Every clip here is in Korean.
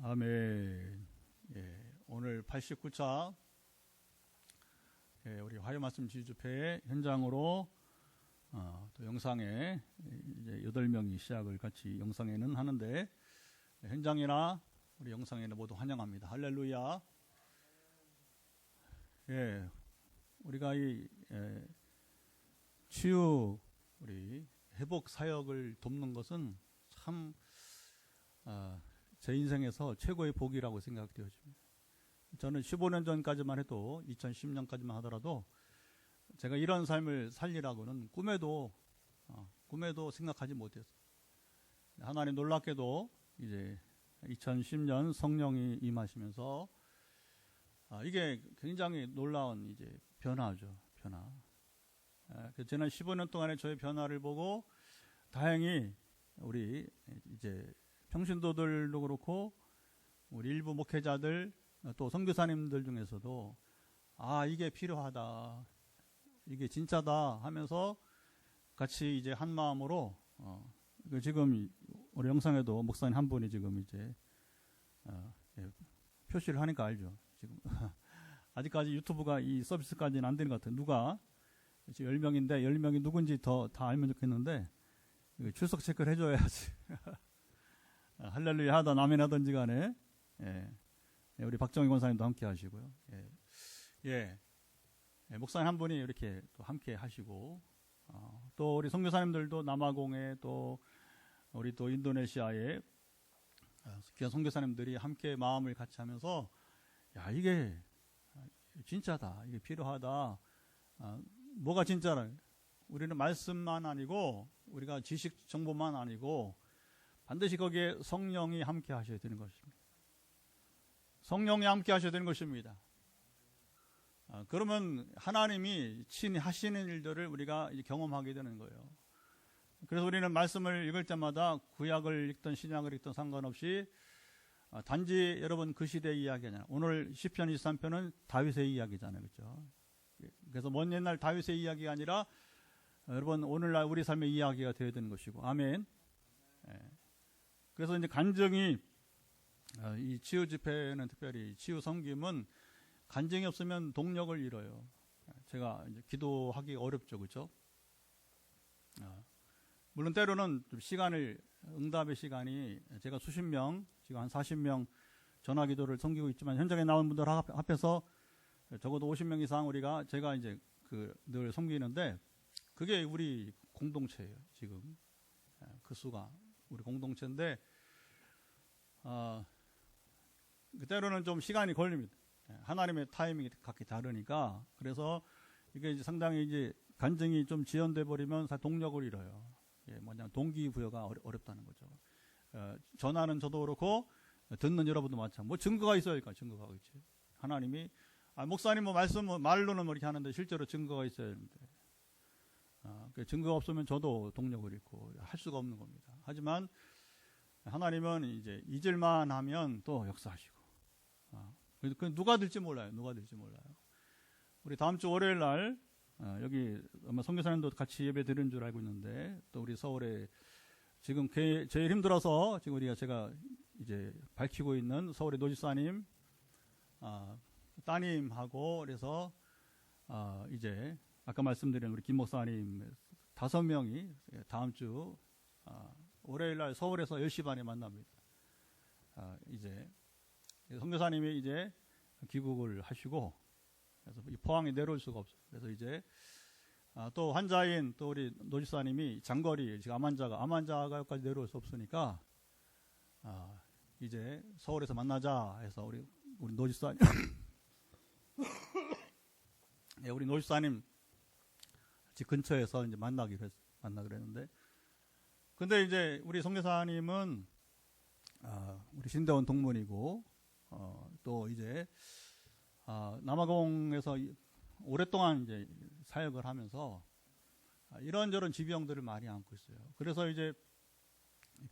아멘. 오늘 89차 우리 화요말씀 지주집회 현장으로 또 영상에 이제 8명이 시작을 같이 영상에는 하는데 현장이나 우리 영상에는 모두 환영합니다. 할렐루야. 우리가 이 치유 우리 회복 사역을 돕는 것은 참 제 인생에서 최고의 복이라고 생각되어집니다. 저는 15년 전까지만 해도 2010년까지만 하더라도 제가 이런 삶을 살리라고는 꿈에도 생각하지 못했어요. 하나님 놀랍게도 이제 2010년 성령이 임하시면서 이게 굉장히 놀라운 이제 변화죠. 변화. 지난 15년 동안의 저의 변화를 보고 다행히 우리 이제 평신도들도 그렇고 우리 일부 목회자들 또 선교사님들 중에서도 이게 필요하다, 이게 진짜다 하면서 같이 이제 한 마음으로 지금 우리 영상에도 목사님 한 분이 지금 이제 표시를 하니까 알죠. 지금 아직까지 유튜브가 이 서비스까지는 안 되는 것 같아요. 누가 지금 10명인데 10명이 누군지 다 알면 좋겠는데 출석 체크를 해줘야지. 할렐루야 하던 아멘 하던지 간에 우리 박정희 권사님도 함께 하시고요. 목사님 한 분이 이렇게 또 함께 하시고 또 우리 선교사님들도 남아공에 또 우리 또 인도네시아에 귀한 선교사님들이 함께 마음을 같이 하면서 이게 진짜다, 이게 필요하다. 뭐가 진짜라? 우리는 말씀만 아니고 우리가 지식 정보만 아니고 반드시 거기에 성령이 함께 하셔야 되는 것입니다. 성령이 함께 하셔야 되는 것입니다. 그러면 하나님이 친히 하시는 일들을 우리가 경험하게 되는 거예요. 그래서 우리는 말씀을 읽을 때마다 구약을 읽든 신약을 읽든 상관없이 단지 여러분 그 시대의 이야기잖아요. 오늘 시편 23편은 다윗의 이야기잖아요. 그렇죠? 그래서 먼 옛날 다윗의 이야기가 아니라 여러분 오늘날 우리 삶의 이야기가 되어야 되는 것이고. 아멘. 그래서 이제 간증이 이 치유 집회는 특별히 치유 섬김은 간증이 없으면 동력을 잃어요. 제가 이제 기도하기 어렵죠, 그렇죠? 물론 때로는 좀 응답의 시간이 제가 수십 명, 지금 한 40명 전화 기도를 섬기고 있지만 현장에 나온 분들 앞에서 적어도 50명 이상 제가 이제 늘 섬기는데 그게 우리 공동체예요, 지금. 그 수가 우리 공동체인데 때로는 좀 시간이 걸립니다. 하나님의 타이밍이 각기 다르니까. 그래서 이게 이제 상당히 이제 간증이 좀 지연돼 버리면 동력을 잃어요. 뭐냐면 동기부여가 어렵다는 거죠. 전하는 저도 그렇고 듣는 여러분도 마찬가지. 뭐 증거가 있어야니까 증거가 있지. 하나님이 목사님 말로는 이렇게 하는데 실제로 증거가 있어야 되는데 증거가 없으면 저도 동력을 잃고 할 수가 없는 겁니다. 하지만 하나님은 이제 잊을만 하면 또 역사하시고. 누가 될지 몰라요. 우리 다음 주 월요일 날 여기 아마 선교사님도 같이 예배 드리는 줄 알고 있는데 또 우리 서울에 지금 제일 힘들어서 지금 제가 이제 밝히고 있는 서울의 노지사님 따님하고 그래서 이제 아까 말씀드린 우리 김 목사님 5명이 다음 주 월요일 날 서울에서 10시 반에 만납니다. 이제 선교사님이 이제 귀국을 하시고 그래서 이 포항에 내려올 수가 없어요. 그래서 이제 또 환자인 또 우리 노지사님이 장거리 지금 암환자가 여기까지 내려올 수 없으니까 이제 서울에서 만나자 해서 우리 노지사님 우리 노지사님 집 근처에서 이제 만나기로 했는데 근데 이제 우리 선교사님은 우리 신대원 동문이고 또 이제 남아공에서 오랫동안 이제 사역을 하면서 이런저런 지병들을 많이 안고 있어요. 그래서 이제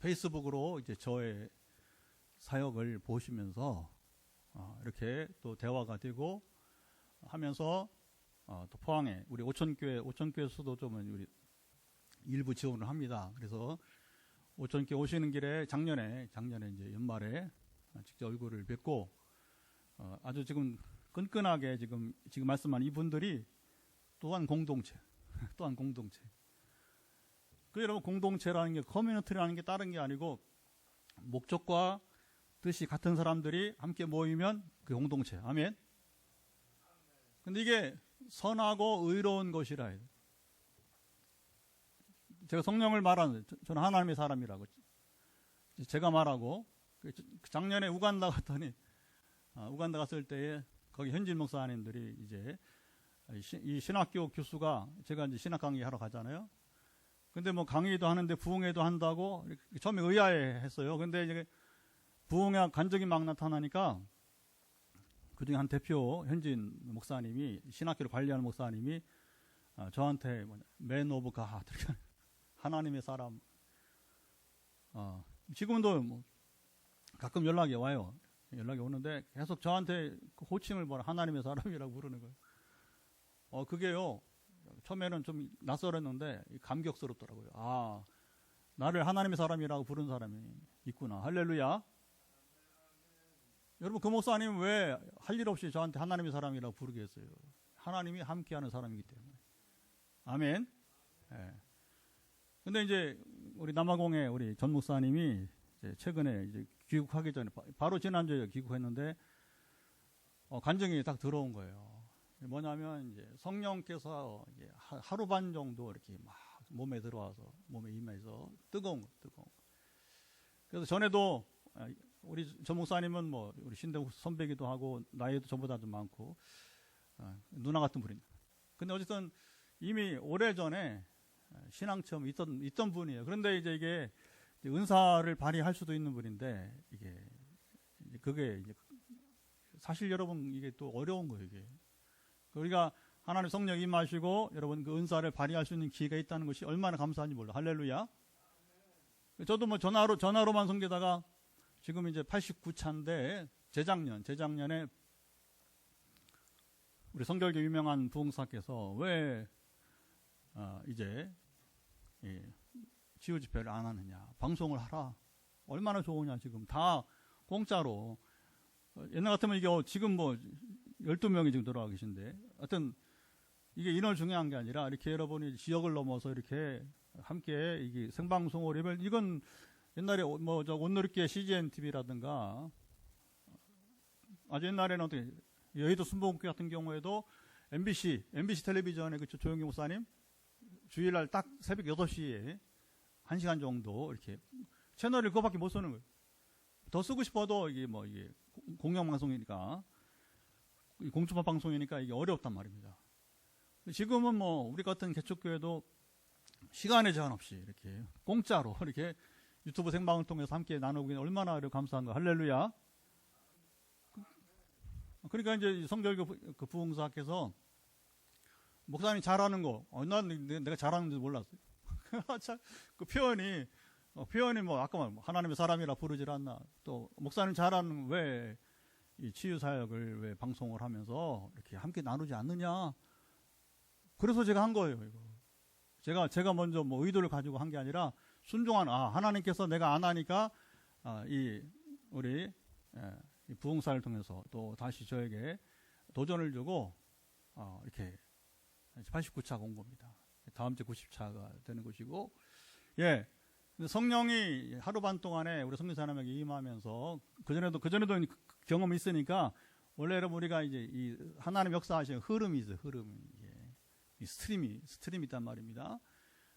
페이스북으로 이제 저의 사역을 보시면서 이렇게 또 대화가 되고 하면서 또 포항에 우리 오천교회 수도 좀 우리 일부 지원을 합니다. 그래서 오천교회 오시는 길에 작년에 이제 연말에 직접 얼굴을 뵙고 아주 지금 끈끈하게 지금 말씀한 이분들이 또한 공동체, 또한 공동체. 그 여러분 공동체라는 게 커뮤니티라는 게 다른 게 아니고 목적과 뜻이 같은 사람들이 함께 모이면 그 공동체. 아멘. 근데 이게 선하고 의로운 것이라 해요. 제가 성령을 말하는 저는 하나님의 사람이라고 제가 말하고 작년에 우간다 갔더니 우간다 갔을 때에 거기 현진 목사님들이 이제 이 신학교 교수가 제가 이제 신학 강의 하러 가잖아요. 근데 뭐 강의도 하는데 부흥회도 한다고 처음에 의아해 했어요. 근데 이제 부흥회 간증이 막 나타나니까 그중에 한 대표 현진 목사님이 신학교를 관리하는 목사님이 저한테 맨 오브 갓 하나님의 사람 지금도 뭐 가끔 연락이 와요. 연락이 오는데 계속 저한테 그 호칭을 하나님의 사람이라고 부르는 거예요. 그게요 처음에는 좀 낯설었는데 감격스럽더라고요. 아, 나를 하나님의 사람이라고 부른 사람이 있구나. 할렐루야. 여러분 그 목사님은 왜 할 일 없이 저한테 하나님의 사람이라고 부르겠어요? 하나님이 함께하는 사람이기 때문에. 아멘. 예. 근데 이제 우리 남아공의 우리 전 목사님이 이제 최근에 이제 귀국하기 전에 바로 지난주에 귀국했는데 간증이 딱 들어온 거예요. 뭐냐면 이제 성령께서 이제 하루 반 정도 이렇게 막 몸에 들어와서 몸에 임해서 뜨거운 거. 그래서 전에도 우리 전 목사님은 뭐 우리 신대 선배기도 하고 나이도 저보다 좀 많고 누나 같은 분입니다. 근데 어쨌든 이미 오래전에 신앙 체험 있던 분이에요. 그런데 이제 이게 은사를 발휘할 수도 있는 분인데 그게 이제 사실 여러분 이게 또 어려운 거예요. 이게 우리가 하나님 성령 임하시고 여러분 그 은사를 발휘할 수 있는 기회가 있다는 것이 얼마나 감사한지 몰라. 할렐루야. 저도 뭐 전화로만 섬기다가 지금 이제 89차인데 재작년에 우리 성결교 유명한 부흥사께서 왜 이제 지우 집회를 안 하느냐, 방송을 하라. 얼마나 좋으냐. 지금 다 공짜로. 옛날 같으면 이게 지금 뭐 12명이 지금 들어와 계신데 하여튼 이게 인원 중요한 게 아니라 이렇게 여러분이 지역을 넘어서 이렇게 함께 이게 생방송을 하면 이건 옛날에 뭐 저 온누리교회 CGN TV라든가 아주 옛날에는 어떻게 여의도 순복음교회 같은 경우에도 MBC 텔레비전에 그 조영기 목사님 주일날 딱 새벽 8시에 1시간 정도 이렇게 채널을 그거밖에 못 쓰는 거예요. 더 쓰고 싶어도 이게 공영방송이니까 공중파 방송이니까 이게 어렵단 말입니다. 지금은 뭐 우리 같은 개척교회도 시간의 제한 없이 이렇게 공짜로 이렇게 유튜브 생방을 통해서 함께 나누기는 얼마나 감사한가. 할렐루야. 그러니까 이제 성결교 그 부흥사께서 목사님 잘하는 거, 난 내가 잘하는 줄 몰랐어요. 그 표현이 뭐 아까 하나님의 사람이라 부르질 않나. 또 목사님 잘하는 왜 이 치유 사역을 왜 방송을 하면서 이렇게 함께 나누지 않느냐. 그래서 제가 한 거예요. 이거 제가 먼저 뭐 의도를 가지고 한 게 아니라 순종한 하나님께서 내가 안 하니까 우리 이 부흥사를 통해서 또 다시 저에게 도전을 주고 이렇게 89차가 온 겁니다. 다음 주 90차가 되는 것이고, 예. 성령이 하루 반 동안에 우리 성령 사람에게 임하면서 그전에도 경험이 있으니까 원래 여러분 우리가 이제 이 하나님 역사하시는 흐름이 있어요. 이 스트림이 있단 말입니다.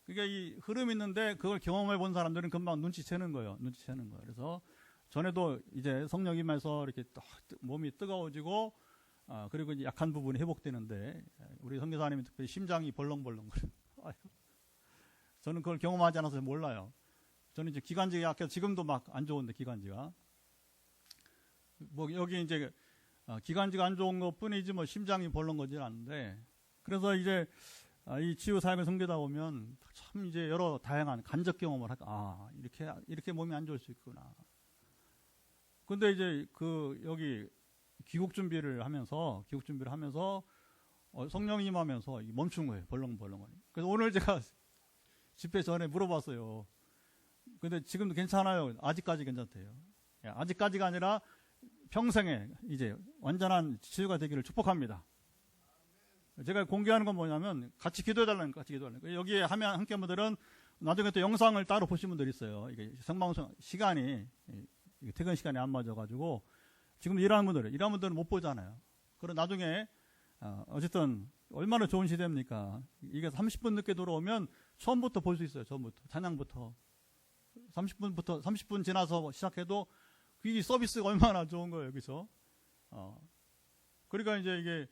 그러니까 이 흐름이 있는데 그걸 경험해 본 사람들은 금방 눈치채는 거예요. 그래서 전에도 이제 성령 임해서 이렇게 몸이 뜨거워지고 그리고 이제 약한 부분이 회복되는데 우리 선교사님이 특별히 심장이 벌렁벌렁 그래요. 저는 그걸 경험하지 않아서 몰라요. 저는 이제 기관지가 약해서 지금도 막 안 좋은데 기관지가 뭐 여기 이제 기관지가 안 좋은 것뿐이지 뭐 심장이 벌렁거리지 않는데 그래서 이제 이 치유 사역을 섬기다 보면 참 이제 여러 다양한 간접 경험을 하니까 이렇게 몸이 안 좋을 수 있구나. 근데 이제 여기 귀국 준비를 하면서 성령이 임하면서 멈춘 거예요. 벌렁벌렁거리. 그래서 오늘 제가 집회 전에 물어봤어요. 근데 지금도 괜찮아요. 아직까지 괜찮대요. 아직까지가 아니라 평생에 이제 완전한 치유가 되기를 축복합니다. 제가 공개하는 건 뭐냐면 같이 기도해달라니까, 같이 기도해달라니까. 여기에 함께 한 분들은 나중에 또 영상을 따로 보신 분들이 있어요. 이게 생방송 시간이, 퇴근 시간이 안 맞아가지고 지금 일하는 분들은 못 보잖아요. 그럼 나중에 어쨌든 얼마나 좋은 시대입니까? 이게 30분 늦게 들어오면 처음부터 볼 수 있어요. 처음부터 찬양부터 30분 지나서 시작해도 이 서비스가 얼마나 좋은 거예요, 여기서. 그러니까 이제 이게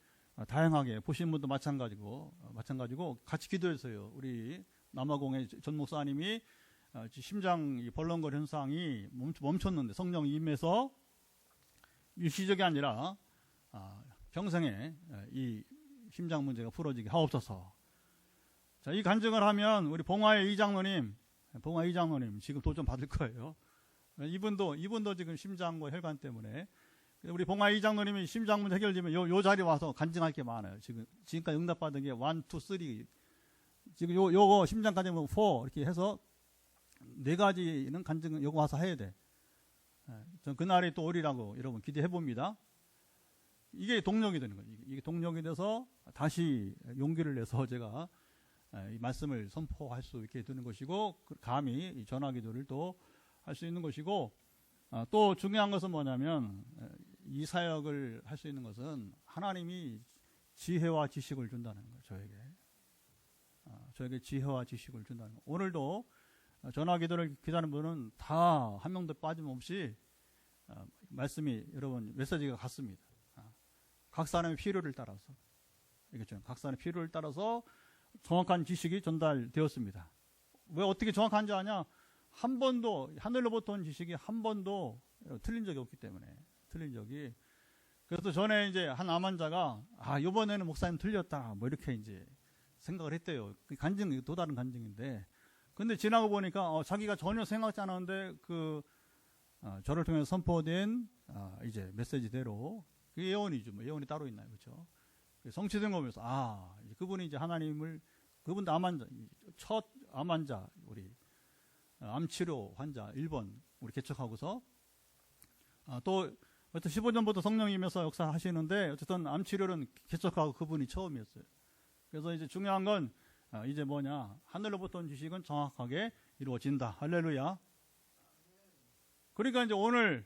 다양하게 보시는 분도 마찬가지고 같이 기도했어요. 우리 남아공의 전 목사님이 심장 벌렁거리 현상이 멈췄는데 성령 임해서 일시적이 아니라 평생에 이 심장 문제가 풀어지게 하옵소서. 자, 이 간증을 하면 우리 봉화의 이장로님 지금 도전 받을 거예요. 이분도 지금 심장과 혈관 때문에. 우리 봉화 이장로님이 심장 문제 해결되면 요 자리 와서 간증할 게 많아요. 지금까지 응답받은 게 1, 2, 3. 지금 요거 심장 간증은 4 이렇게 해서 4가지는 간증 요거 와서 해야 돼. 전 그날이 또 오리라고 여러분 기대해 봅니다. 이게 동력이 되는 거예요. 이게 동력이 돼서 다시 용기를 내서 제가 이 말씀을 선포할 수 있게 되는 것이고, 감히 이 전화기도를 또 할 수 있는 것이고, 또 중요한 것은 뭐냐면 이 사역을 할 수 있는 것은 하나님이 지혜와 지식을 준다는 거예요. 저에게 지혜와 지식을 준다는 거예요. 오늘도 전화기도를 기다리는 분은 다 한 명도 빠짐없이 말씀이 여러분 메시지가 같습니다. 각 사람의 필요를 따라서, 이겠죠. 각 사람의 필요를 따라서 정확한 지식이 전달되었습니다. 왜 어떻게 정확한지 아냐? 한 번도 하늘로부터 온 지식이 한 번도 틀린 적이 없기 때문에. 그래서 전에 이제 한 암 환자가 이번에는 목사님 틀렸다 뭐 이렇게 이제 생각을 했대요. 그 간증이 또 다른 간증인데, 근데 지나고 보니까 자기가 전혀 생각지 않았는데 저를 통해서 선포된 이제 메시지대로 그 예언이죠. 뭐 예언이 따로 있나요, 그렇죠? 성취된 거 보면서 그분이 이제 그분도 암 환자, 첫 암 환자, 우리 암치료 환자 1번 우리 개척하고서 또 15년부터 성령님에서 역사하시는데 어쨌든 암치료는 개척하고 그분이 처음이었어요. 그래서 이제 중요한 건 이제 하늘로부터 온 지식은 정확하게 이루어진다. 할렐루야. 그러니까 이제 오늘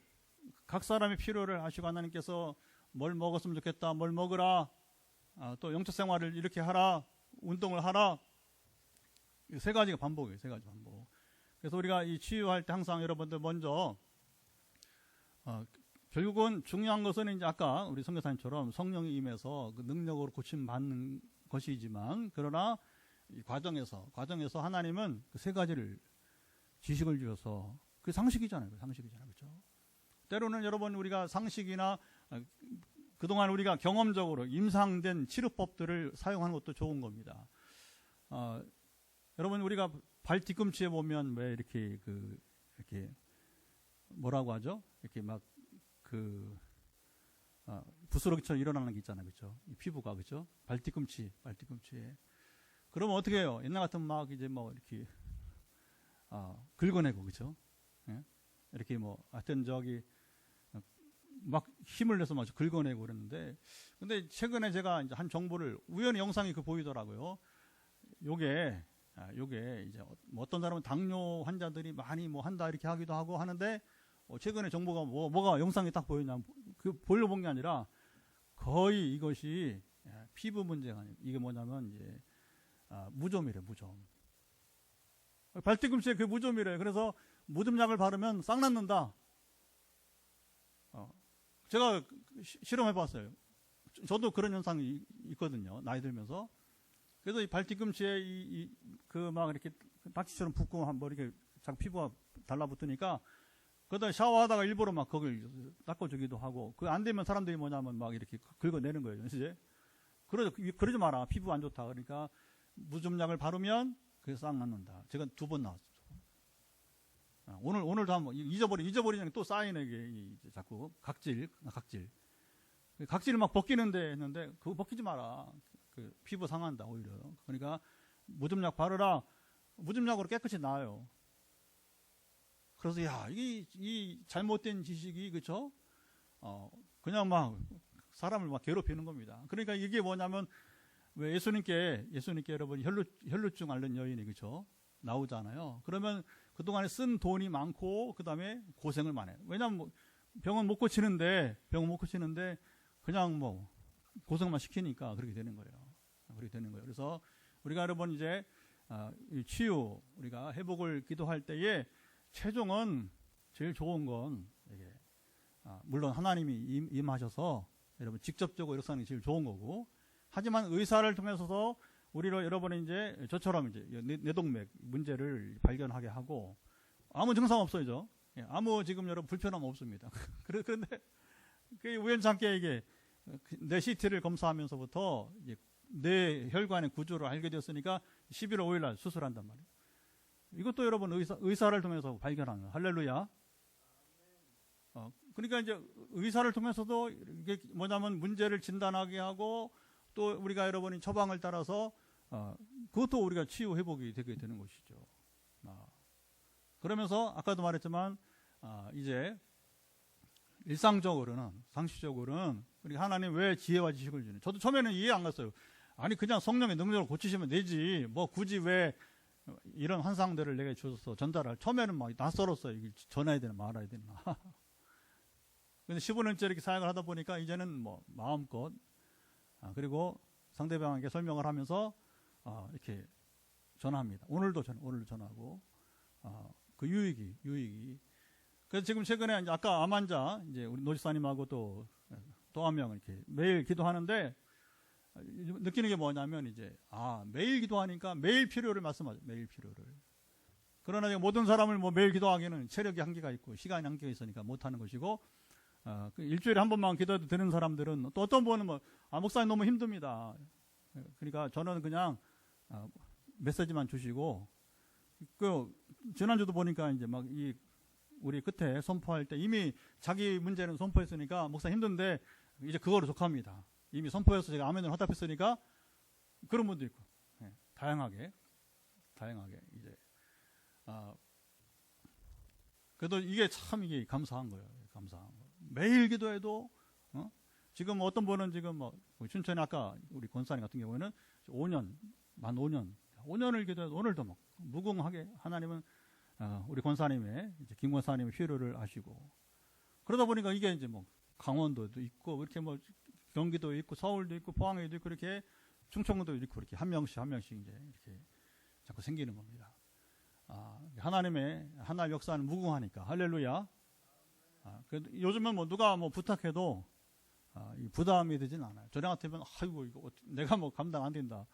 각 사람의 필요를 아시고 하나님께서 뭘 먹었으면 좋겠다, 뭘 먹으라, 또 영적 생활을 이렇게 하라, 운동을 하라. 3가지가 반복이에요. 3가지 반복. 그래서 우리가 이 치유할 때 항상 여러분들 먼저 결국은 중요한 것은 이제 아까 우리 선교사님처럼 성령이 임해서 그 능력으로 고침 받는 것이지만, 그러나 이 과정에서 하나님은 그 3가지를 지식을 주셔서 그 상식이잖아요. 그렇죠? 때로는 여러분 우리가 상식이나 그동안 우리가 경험적으로 임상된 치료법들을 사용하는 것도 좋은 겁니다. 여러분 우리가 발 뒤꿈치에 보면 왜 이렇게 이렇게 뭐라고 하죠? 이렇게 막 부스러기처럼 일어나는 게 있잖아요, 그렇죠? 이 피부가, 그렇죠? 발 뒤꿈치에. 그러면 어떻게 해요? 옛날 같으면 막 이제 뭐 이렇게 긁어내고, 그렇죠? 예? 이렇게 하여튼 막 힘을 내서 막 긁어내고 그랬는데, 근데 최근에 제가 이제 한 정보를 우연히 영상이 보이더라고요. 요게 이제 어떤 사람은 당뇨 환자들이 많이 한다 이렇게 하기도 하고 하는데, 최근에 정보가 뭐가 영상이 딱 보였냐면, 보려고 본 게 아니라 거의 이것이 피부 문제가 아니에요. 이게 뭐냐면 이제 무좀이래, 무좀. 발뒤꿈치에 무좀이래. 그래서 무좀약을 바르면 싹 낫는다. 제가 실험해봤어요. 저도 그런 현상이 있거든요. 나이 들면서. 그래서 이 발뒤꿈치에 막 이렇게 딱지처럼 붓고 한번 이렇게 피부가 달라붙으니까, 그러다 샤워하다가 일부러 막 거길 닦아주기도 하고, 안 되면 사람들이 뭐냐면 막 이렇게 긁어내는 거예요. 이제. 그러지 마라. 피부 안 좋다. 그러니까 무좀약을 바르면 그게 싹 낫는다. 제가 2번 나왔어요. 오늘도 한번 잊어버리니까 또 쌓이네. 이게 자꾸 각질을 막 벗기는데 했는데, 그거 벗기지 마라. 피부 상한다, 오히려. 그러니까 무좀약 바르라. 무좀약으로 깨끗이 나아요. 그래서 이 잘못된 지식이 그쵸? 그냥 막 사람을 막 괴롭히는 겁니다. 그러니까 이게 뭐냐면 왜 예수님께 여러분 혈루증 앓는 여인이 그쵸? 나오잖아요. 그러면 그동안에 쓴 돈이 많고 그다음에 고생을 많이 해요. 왜냐하면 뭐 병은 못 고치는데 그냥 뭐 고생만 시키니까 그렇게 되는 거예요. 그래서 우리가 여러분 이제 이 치유, 우리가 회복을 기도할 때에 최종은 제일 좋은 건 이게 물론 하나님이 임하셔서 여러분 직접적으로 역사하는 게 제일 좋은 거고, 하지만 의사를 통해서도 우리로 여러분이 이제 저처럼 이제 뇌동맥 문제를 발견하게 하고 아무 증상 없어요. 아무 지금 여러분 불편함 없습니다. 그런데 그 우연찮게 이게 뇌 CT를 검사하면서부터 이제 뇌 혈관의 구조를 알게 되었으니까 11월 5일 날 수술한단 말이에요. 이것도 여러분 의사를 통해서 발견한 거예요. 할렐루야. 그러니까 이제 의사를 통해서도 이게 뭐냐면 문제를 진단하게 하고 또 우리가 여러분이 처방을 따라서 그것도 우리가 치유 회복이 되게 되는 것이죠. 그러면서 아까도 말했지만 이제 일상적으로는 상식적으로는 우리 하나님 왜 지혜와 지식을 주는? 저도 처음에는 이해 안 갔어요. 아니 그냥 성령의 능력을 고치시면 되지. 뭐 굳이 왜 이런 환상들을 내게 주셔서 전달할? 처음에는 막 낯설었어요. 이게 전해야 되나 말아야 되나. 근데 15년째 이렇게 사역을 하다 보니까 이제는 뭐 마음껏 그리고 상대방에게 설명을 하면서 이렇게 전합니다. 오늘도 전하고 그 유익이. 그래서 지금 최근에 이제 아까 암 환자 이제 우리 노지사님하고 또 한 명 이렇게 매일 기도하는데 느끼는 게 뭐냐면 이제 매일 기도하니까 매일 필요를 말씀하죠. 매일 필요를. 그러나 모든 사람을 뭐 매일 기도하기에는 체력이 한계가 있고 시간이 한계가 있으니까 못하는 것이고 일주일에 한 번만 기도해도 되는 사람들은 또 어떤 분은 목사님 너무 힘듭니다. 그러니까 저는 그냥 메시지만 주시고 지난주도 보니까 이제 막 우리 끝에 선포할 때 이미 자기 문제는 선포했으니까 목사 힘든데 이제 그거로 족합니다. 이미 선포해서 제가 아멘을 화답했으니까 그런 분도 있고 다양하게 이제 그래도 이게 참 이게 감사한 거예요. 매일 기도해도 지금 어떤 분은 지금 춘천에 아까 우리 권사님 같은 경우에는 5년을 기도해도 오늘도 막 무궁하게 하나님은 우리 권사님의 이제 김 권사님의 필요를 아시고 그러다 보니까 이게 이제 강원도도 있고 이렇게 경기도 있고 서울도 있고 포항에도 있고 이렇게 충청도도 있고 이렇게 한 명씩 이제 이렇게 자꾸 생기는 겁니다. 하나님의 하나님 역사는 무궁하니까 할렐루야. 요즘은 누가 부탁해도 부담이 되진 않아요. 저희 같으면 이거 내가 감당 안 된다.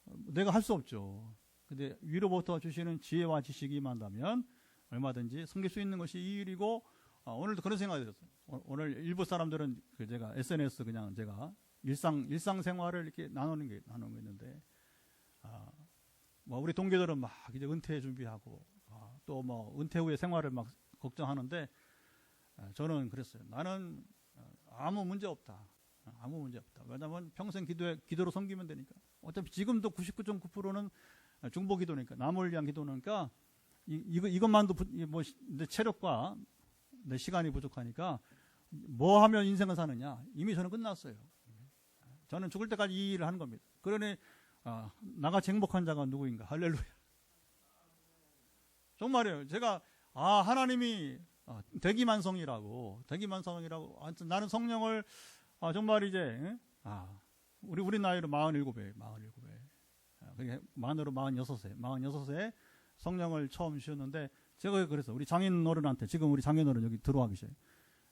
내가 할 수 없죠. 근데 위로부터 주시는 지혜와 지식이 임한다면 얼마든지 섬길 수 있는 것이 이 일이고 오늘도 그런 생각이 들었어요. 오늘 일부 사람들은 제가 SNS 그냥 제가 일상생활을 이렇게 나누는 게 있는데 우리 동기들은 막 이제 은퇴 준비하고 또 은퇴 후의 생활을 막 걱정하는데 저는 그랬어요. 나는 아무 문제 없다. 왜냐하면 평생 기도로 섬기면 되니까. 어차피 지금도 99.9%는 중보 기도니까 남을 위한 기도니까 이것만도 내 체력과 내 시간이 부족하니까 뭐 하면 인생을 사느냐. 이미 저는 끝났어요. 저는 죽을 때까지 이 일을 하는 겁니다. 그러니 나같이 행복한 자가 누구인가. 할렐루야. 정말이에요. 제가 하나님이 대기만성이라고 나는 성령을 정말 이제 우리 나이로 47에 만으로 46세 성령을 처음 주셨는데 제가 그래서 우리 장인어른한테 지금 우리 장인어른 여기 들어와 계셔요.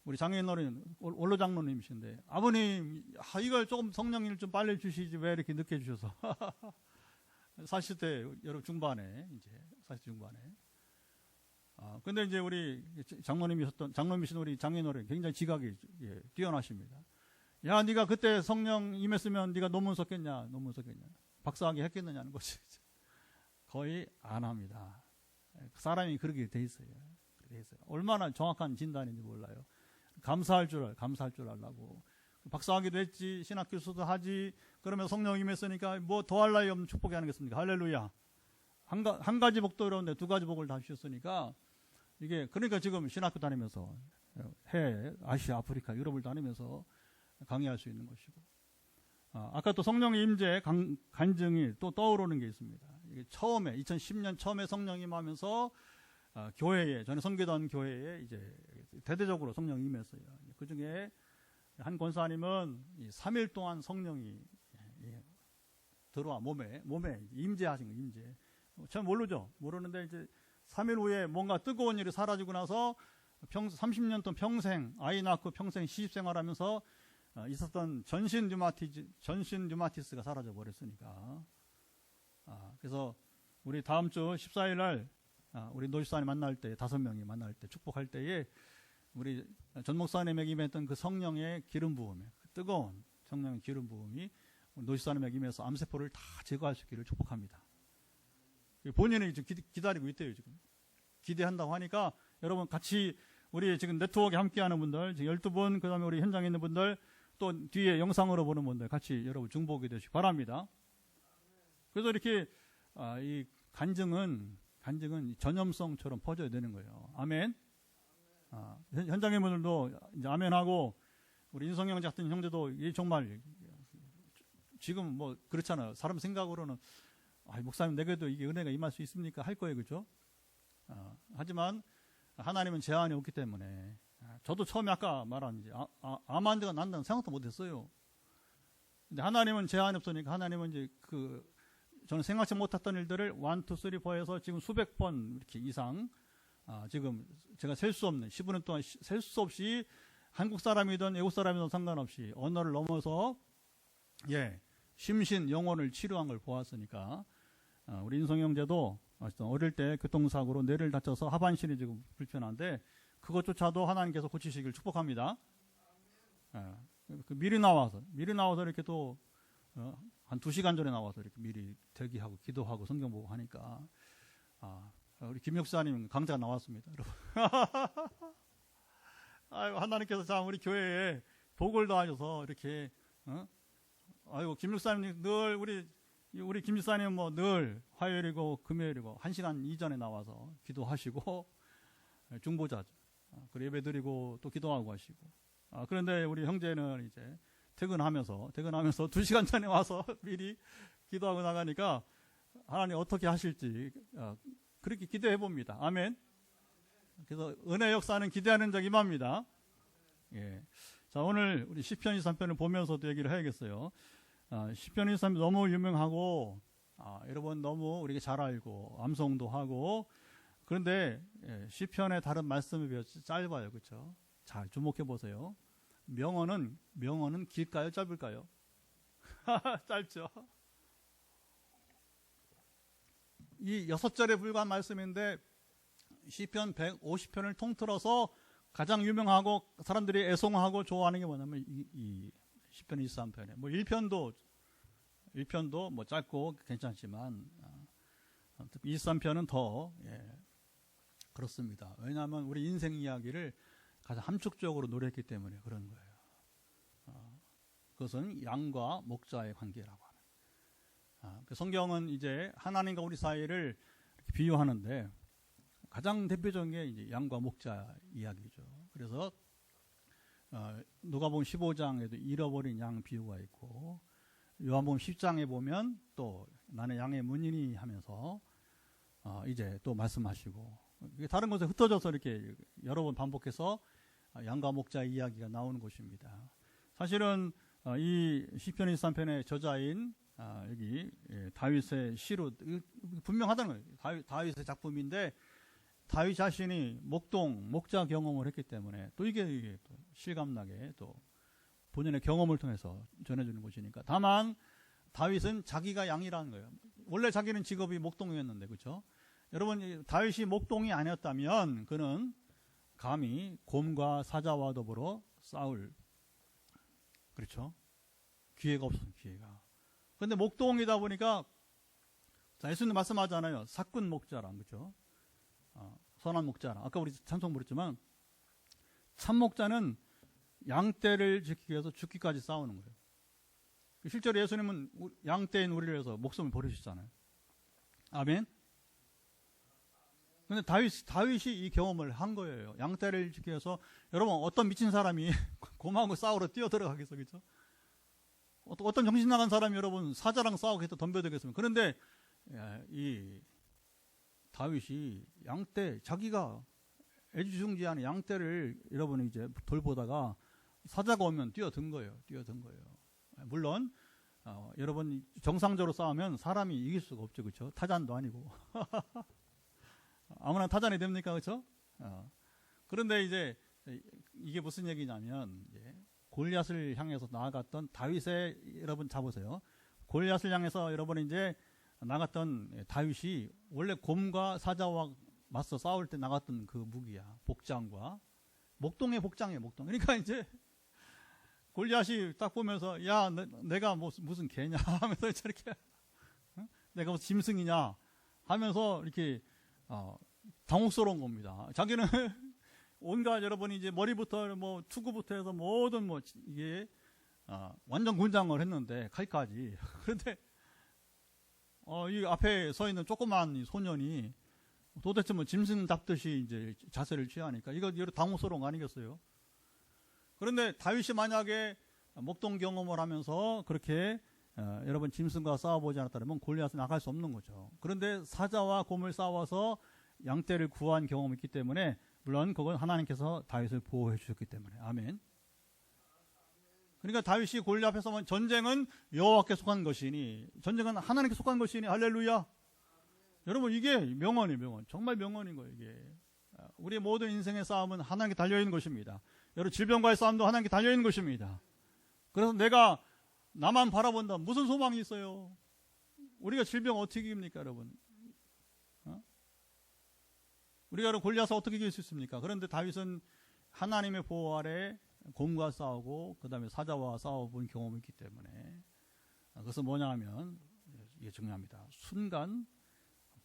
우리 장인어른 원로 장로님이신데 아버님 이걸 조금 성령님을 좀 빨리 주시지 왜 이렇게 늦게 주셔서 40대 여러분 중반에 근데 이제 우리 장로님이신 우리 장인어른 굉장히 지각이 뛰어나십니다. 야, 네가 그때 성령 임했으면 네가 논문 썼겠냐? 박사학위 했겠느냐는 것이 거의 안 합니다. 사람이 그렇게 돼 있어요. 얼마나 정확한 진단인지 몰라요. 감사할 줄 알라고. 박사학위도 했지, 신학교수도 하지, 그러면 성령 임했으니까 더 할 나위 없는 축복이 아니겠습니까? 할렐루야. 한 가지 복도 이런데 두 가지 복을 다 주셨으니까 이게 그러니까 지금 신학교 다니면서 해외, 아시아, 아프리카, 유럽을 다니면서 강의할 수 있는 것이고, 아까 또 성령의 임재 간증이 또 떠오르는 게 있습니다. 이게 처음에 2010년 처음에 성령이 임하면서 교회에, 전에 섬기던 교회에 이제 대대적으로 성령이 임했어요. 그 중에 한 권사님은 3일 동안 성령이 들어와 몸에 임재하신 거예요. 임재. 잘 모르죠. 모르는데 이제 3일 후에 뭔가 뜨거운 일이 사라지고 나서 30년 동안 평생 아이 낳고 평생 시집생활하면서 있었던 전신 류마티스가 사라져 버렸으니까. 그래서 우리 다음 주 14일 날 우리 노집사님 만날 때 5명이 만날 때 축복할 때에 우리 전 목사님에게 임했던 그 성령의 기름 부음에 그 뜨거운 성령의 기름 부음이 노집사님에게 임해서 암세포를 다 제거할 수 있기를 축복합니다. 본인이 지금 기다리고 있대요. 지금 기대한다고 하니까 여러분 같이 우리 지금 네트워크에 함께하는 분들 지금 12분, 그 다음에 우리 현장에 있는 분들, 또 뒤에 영상으로 보는 분들 같이 여러분 중보하게 되시기 바랍니다. 그래서 이렇게 이 간증은 전염성처럼 퍼져야 되는 거예요. 아멘. 현장의 분들도 이제 아멘하고, 우리 인성형 같은 형제도 이 정말 지금 뭐 그렇잖아요. 사람 생각으로는 목사님 내게도 이게 은혜가 임할 수 있습니까? 할 거예요, 그렇죠? 하지만 하나님은 제한이 없기 때문에, 저도 처음에 아까 말한 이제 아만드가 난다는 생각도 못했어요. 근데 하나님은 제한이 없으니까 하나님은 이제 저는 생각지 못했던 일들을 1, 2, 3, 4에서 지금 수백 번 이렇게 이상, 지금 제가 셀 수 없는 15년 동안 셀 수 없이 한국 사람이든 외국 사람이든 상관없이 언어를 넘어서 심신 영혼을 치료한 걸 보았으니까, 우리 인성 형제도 어릴 때 교통사고로 뇌를 다쳐서 하반신이 지금 불편한데 그것조차도 하나님께서 고치시길 축복합니다. 미리 나와서 이렇게 또 한 2시간 전에 나와서 이렇게 미리 대기하고 기도하고 성경 보고 하니까, 우리 김 목사님 강좌가 나왔습니다, 여러분. 하나님께서 참 우리 교회에 복을 더하셔서 이렇게, 김 목사님 늘 우리 김 목사님 뭐 늘 화요일이고 금요일이고 1시간 이전에 나와서 기도하시고 중보자죠. 그리고 예배드리고 또 기도하고 하시고. 그런데 우리 형제는 이제 퇴근하면서 2시간 전에 와서 미리 기도하고 나가니까 하나님 어떻게 하실지 그렇게 기대해 봅니다. 아멘. 그래서 은혜 역사는 기대하는 적 임합니다. 자, 오늘 우리 시편 23편을 보면서도 얘기를 해야겠어요. 시편 23편 너무 유명하고, 여러분 너무 우리가 잘 알고 암송도 하고, 그런데 시편의 다른 말씀에 비해 짧아요, 그렇죠? 잘 주목해 보세요. 명언은 길까요, 짧을까요? 짧죠. 이 6절에 불과한 말씀인데 시편 150편을 통틀어서 가장 유명하고 사람들이 애송하고 좋아하는 게 뭐냐면 이 시편 23편에 뭐 1편도 뭐 짧고 괜찮지만 23편은 더 그렇습니다. 왜냐하면 우리 인생 이야기를 가장 함축적으로 노래했기 때문에 그런 거예요. 그것은 양과 목자의 관계라고 하는. 그 성경은 이제 하나님과 우리 사이를 비유하는데 가장 대표적인 게 이제 양과 목자 이야기죠. 그래서 누가복음 15장에도 잃어버린 양 비유가 있고, 요한복음 10장에 보면 또 나는 양의 문이니 하면서 이제 또 말씀하시고, 다른 곳에 흩어져서 이렇게 여러 번 반복해서 양과 목자 이야기가 나오는 것입니다. 사실은 이 시편 23편의 저자인 여기 다윗의 시로 분명하다는 거예요. 다윗의 작품인데 다윗 자신이 목자 경험을 했기 때문에 또 이게 또 실감나게 또 본인의 경험을 통해서 전해주는 것이니까. 다만 다윗은 자기가 양이라는 거예요. 원래 자기는 직업이 목동이었는데, 그렇죠? 여러분, 다윗이 목동이 아니었다면 그는 감히 곰과 사자와 더불어 싸울, 그렇죠? 기회가 없었어요, 기회가. 그런데 목동이다 보니까, 자, 예수님 말씀하잖아요. 사꾼 목자랑, 그렇죠? 선한 목자랑. 아까 우리 찬송 부르지만 참 목자는 양떼를 지키기 위해서 죽기까지 싸우는 거예요. 실제로 예수님은 양떼인 우리를 위해서 목숨을 버리셨잖아요. 아멘. 근데 다윗이 이 경험을 한 거예요. 양떼를 지키기 위해서. 여러분, 어떤 미친 사람이 곰하고 싸우러 뛰어들어가겠어, 그죠? 어떤 정신 나간 사람이 여러분 사자랑 싸우겠다 덤벼들겠습니까? 그런데 이 다윗이 양떼, 자기가 애지중지하는 양떼를 여러분이 이제 돌보다가 사자가 오면 뛰어든 거예요. 물론 여러분 정상적으로 싸우면 사람이 이길 수가 없죠, 그렇죠? 타잔도 아니고 아무나 타잔이 됩니까, 그렇죠? 그런데 이제 이게 무슨 얘기냐면 골리앗을 향해서 나아갔던 다윗의, 여러분 잡으세요. 골리앗을 향해서 여러분 이제 나갔던 다윗이 원래 곰과 사자와 맞서 싸울 때 나갔던 그 무기야. 복장과 목동의 복장이에요. 목동. 그러니까 이제 골리앗이 딱 보면서 야, 내가 무슨 개냐 하면서 이렇게 내가 무슨 짐승이냐 하면서 이렇게 당혹스러운 겁니다. 자기는 온갖 여러분이 이제 머리부터 뭐 투구부터 해서 모든 뭐 이게 완전 군장을 했는데 칼까지. 그런데 이 앞에 서 있는 조그만 소년이 도대체 뭐 짐승 잡듯이 이제 자세를 취하니까 이거 당혹스러운 거 아니겠어요? 그런데 다윗이 만약에 목동 경험을 하면서 그렇게 여러분 짐승과 싸워보지 않았다면 골리앗은 나갈 수 없는 거죠. 그런데 사자와 곰을 싸워서 양떼를 구한 경험이 있기 때문에, 물론 그건 하나님께서 다윗을 보호해 주셨기 때문에. 아멘. 그러니까 다윗이 골리앗 앞에서 전쟁은 여호와께 속한 것이니, 전쟁은 하나님께 속한 것이니, 할렐루야. 여러분, 이게 명언이에요, 명언. 정말 명언인 거예요, 이게. 우리의 모든 인생의 싸움은 하나님께 달려있는 것입니다. 여러분, 질병과의 싸움도 하나님께 달려있는 것입니다. 그래서 내가 나만 바라본다. 무슨 소망이 있어요? 우리가 질병 어떻게 이깁니까, 여러분? 우리가 골리앗을 어떻게 이길 수 있습니까? 그런데 다윗은 하나님의 보호 아래 곰과 싸우고 그 다음에 사자와 싸워본 경험이 있기 때문에, 그것은 뭐냐 하면 이게 중요합니다. 순간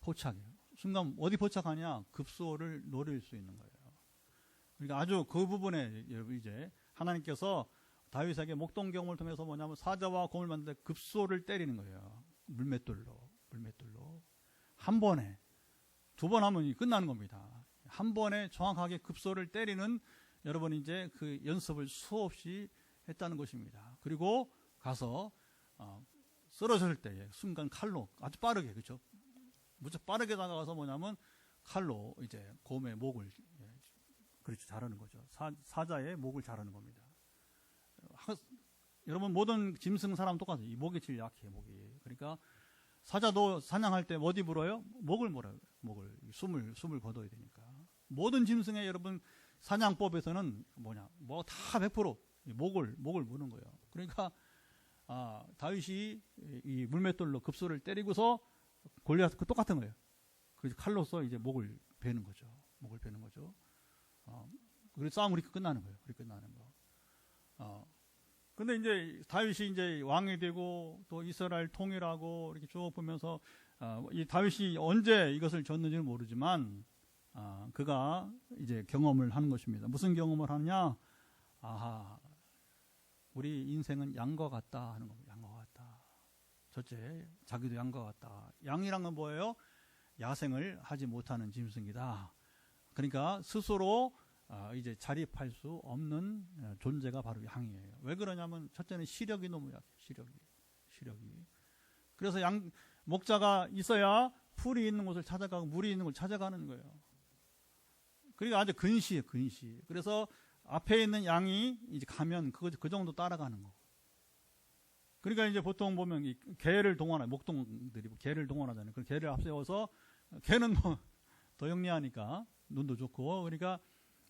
포착이에요. 순간 어디 포착하냐? 급소를 노릴 수 있는 거예요. 그러니까 아주 그 부분에 이제 하나님께서 다윗에게 목동 경험을 통해서 뭐냐면 사자와 곰을 만드는데 급소를 때리는 거예요. 물맷돌로. 한 번에. 두 번 하면 끝나는 겁니다. 한 번에 정확하게 급소를 때리는, 여러분 이제 그 연습을 수없이 했다는 것입니다. 그리고 가서 쓰러질 때 순간 칼로 아주 빠르게, 그렇죠? 무척 빠르게 다가가서 뭐냐면 칼로 이제 곰의 목을 그렇죠, 자르는 거죠. 사자의 목을 자르는 겁니다. 여러분 모든 짐승 사람 똑같아요. 이 목이 제일 약해, 목이. 그러니까 사자도 사냥할 때 어디 물어요? 목을 물어요. 목을. 숨을 거둬야 되니까. 모든 짐승의 여러분 사냥법에서는 뭐 다 100% 목을 무는 거예요. 그러니까 다윗이 이 물맷돌로 급소를 때리고서 골리앗 그 똑같은 거예요. 그 칼로서 이제 목을 베는 거죠. 그래서 싸움 그렇게 끝나는 거예요. 근데 이제 다윗이 이제 왕이 되고 또 이스라엘 통일하고 이렇게 쭉 보면서 이 다윗이 언제 이것을 졌는지는 모르지만 그가 이제 경험을 하는 것입니다. 무슨 경험을 하느냐? 우리 인생은 양과 같다 하는 겁니다. 양과 같다. 첫째, 자기도 양과 같다. 양이란 건 뭐예요? 야생을 하지 못하는 짐승이다. 그러니까 스스로 이제 자립할 수 없는 존재가 바로 양이에요. 왜 그러냐면 첫째는 시력이 너무 약해. 시력이. 그래서 목자가 있어야 풀이 있는 곳을 찾아가고 물이 있는 곳을 찾아가는 거예요. 그러니까 아주 근시예요, 근시. 그래서 앞에 있는 양이 이제 가면 그 정도 따라가는 거. 그러니까 이제 보통 보면 이 개를 동원하잖아요. 목동들이 개를 동원하잖아요. 그 개를 앞세워서, 개는 뭐 더 영리하니까 눈도 좋고, 그러니까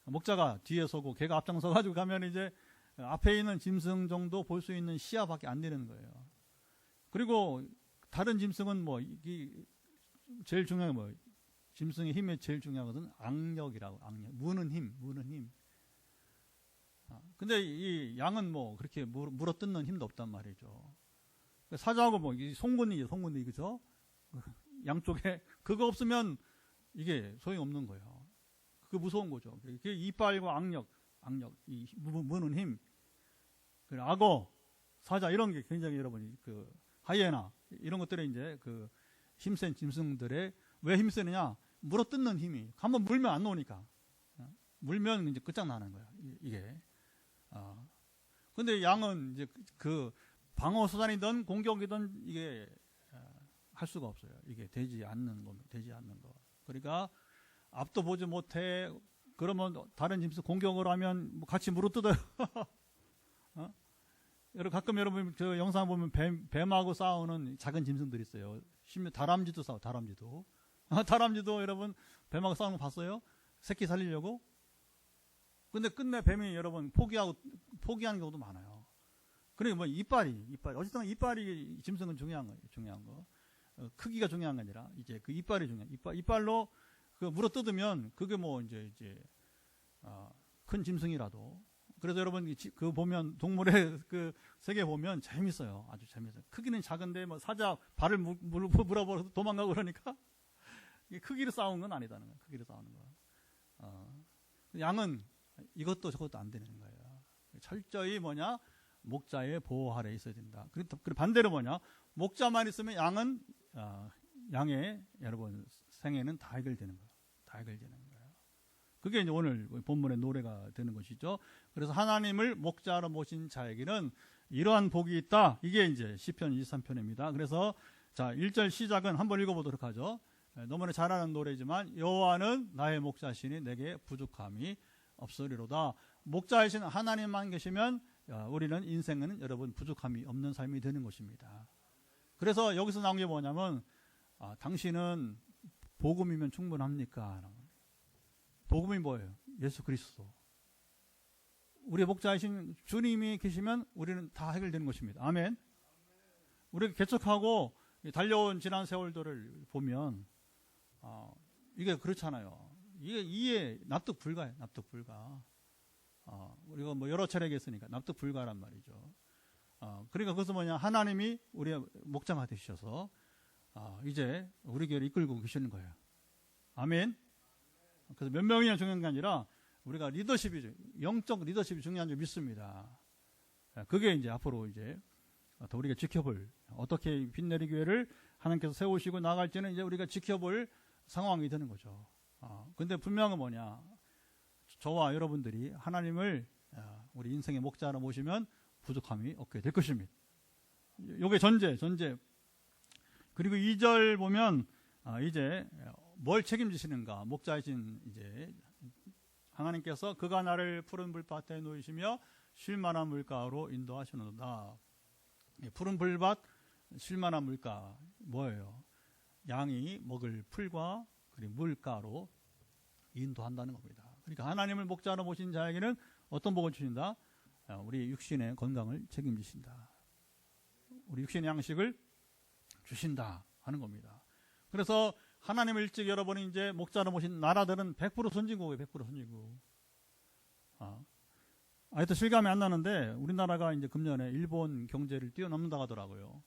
목자가 뒤에 서고 개가 앞장서 가지고 가면 이제 앞에 있는 짐승 정도 볼 수 있는 시야밖에 안 되는 거예요. 그리고 다른 짐승은 뭐 제일 중요한 거, 짐승의 힘이 제일 중요한 것은 악력이라고. 악력. 무는 힘. 근데 이 양은 뭐 그렇게 물어뜯는 힘도 없단 말이죠. 사자하고 뭐 송곳니죠, 그죠? 양쪽에 그거 없으면 이게 소용 없는 거예요. 그게 무서운 거죠. 그게 이빨과 악력, 이 무는 힘, 악어, 사자 이런 게 굉장히 여러분이 하이에나 이런 것들이 이제 그 힘센 짐승들의 왜 힘세느냐? 물어 뜯는 힘이 한번 물면 안 나오니까 물면 이제 끝장나는 거예요. 이게. 근데 양은 이제 그 방어 수단이든 공격이든 이게 할 수가 없어요. 이게 되지 않는 거. 그러니까 앞도 보지 못해. 그러면 다른 짐승 공격을 하면 뭐 같이 물어뜯어요. 가끔 여러분 저 영상 보면 뱀하고 싸우는 작은 짐승들이 있어요. 심지어 다람쥐도 싸워. 다람쥐도 여러분 뱀하고 싸우는 거 봤어요? 새끼 살리려고. 근데 끝내 뱀이 여러분 포기하는 경우도 많아요. 그러니까 뭐 이빨이 어쨌든 이빨이 짐승은 중요한 거. 크기가 중요한 게 아니라 이제 그 이빨이 중요해. 이빨로 그 물어 뜯으면 그게 뭐 이제 큰 짐승이라도. 그래서 여러분 그 보면 동물의 그 세계 보면 재밌어요. 아주 재밌어요. 크기는 작은데 뭐 사자 발을 물어버려서 도망가고 그러니까 이게 크기로 싸우는 건 아니다는 거예요. 크기로 싸우는 거. 양은 이것도 저것도 안 되는 거예요. 철저히 목자의 보호 아래 있어야 된다. 그리고 반대로 목자만 있으면 양의 여러분 생애는 다 해결되는 거예요. 그게 이제 오늘 본문의 노래가 되는 것이죠. 그래서 하나님을 목자로 모신 자에게는 이러한 복이 있다. 이게 이제 시편 23편입니다. 그래서 자 1절 시작은 한번 읽어보도록 하죠. 너무나 잘 아는 노래지만 여호와는 나의 목자시니 내게 부족함이 없으리로다. 목자이신 하나님만 계시면 우리는 인생은 여러분 부족함이 없는 삶이 되는 것입니다. 그래서 여기서 나온 게 뭐냐면 당신은 복음이면 충분합니까? 복음이 뭐예요? 예수 그리스도. 우리의 목자이신 주님이 계시면 우리는 다 해결되는 것입니다. 아멘. 우리가 개척하고 달려온 지난 세월들을 보면 이게 그렇잖아요. 이게 이해 납득 불가예요. 우리가 뭐 여러 차례 얘기했으니까 납득 불가란 말이죠. 그러니까 그것은 하나님이 우리의 목자가 되셔서 이제 우리 교회를 이끌고 계시는 거예요. 아멘. 그래서 몇 명이냐 중요한 게 아니라 우리가 영적 리더십이 중요한 줄 믿습니다. 그게 이제 앞으로 이제 더 우리가 지켜볼 어떻게 빛내리 교회를 하나님께서 세우시고 나갈지는 이제 우리가 지켜볼 상황이 되는 거죠. 근데 분명한 건 저와 여러분들이 하나님을 우리 인생의 목자로 모시면 부족함이 없게 될 것입니다. 요게 전제. 그리고 2절 보면 이제 뭘 책임지시는가? 목자이신 이제 하나님께서 그가 나를 푸른 불밭에 놓이시며 쉴만한 물가로 인도하시는도다. 푸른 불밭, 쉴만한 물가 뭐예요? 양이 먹을 풀과 그리고 물가로 인도한다는 겁니다. 그러니까 하나님을 목자로 모신 자에게는 어떤 복을 주신다? 우리 육신의 건강을 책임지신다. 우리 육신의 양식을 주신다 하는 겁니다. 그래서 하나님을 일찍 여러분이 이제 목자로 모신 나라들은 100% 선진국이에요. 100% 선진국. 아직도 실감이 안 나는데 우리나라가 이제 금년에 일본 경제를 뛰어넘는다고 하더라고요.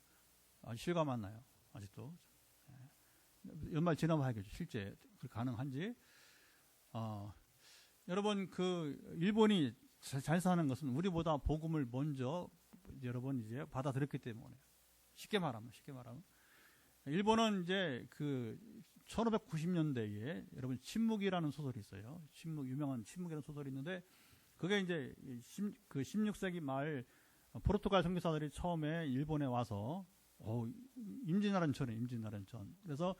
실감 안 나요. 아직도. 연말 지나봐야겠죠. 실제 그렇게 가능한지. 여러분 일본이 잘 사는 것은 우리보다 복음을 먼저 여러분 이제 받아들였기 때문에 쉽게 말하면 일본은 이제 1590년대에 여러분 침묵이라는 소설이 있어요. 유명한 침묵이라는 소설이 있는데 그게 이제 16세기 말 포르투갈 선교사들이 처음에 일본에 와서 임진왜란전에 그래서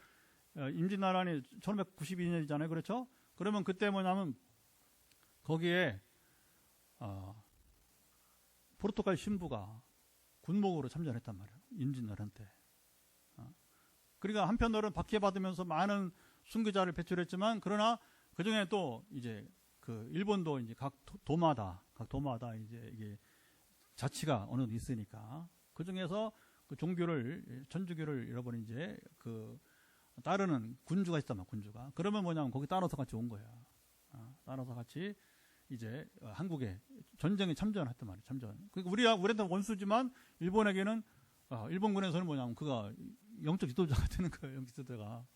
임진왜란이 1592년이잖아요. 그렇죠? 그러면 그때 뭐냐면 거기에 포르투갈 신부가 군목으로 참전했단 말이에요. 임진왜란 때. 그러니까 한편으로는 박해받으면서 많은 순교자를 배출했지만 그러나 그 중에 또 이제 일본도 이제 각 도마다 이제 이게 자치가 어느 정도 있으니까 그 중에서 천주교를 여러분 이제 따르는 군주가 있단 말이야. 군주가. 그러면 뭐냐면 거기 따라서 같이 온 거야. 따라서 같이 이제 한국에 전쟁에 참전했단 말이에요. 그러니까 우리한테는 원수지만 일본에게는 일본군에서는 뭐냐면 그가 영적 지도자가 되는 거예요. 영적 지도자가.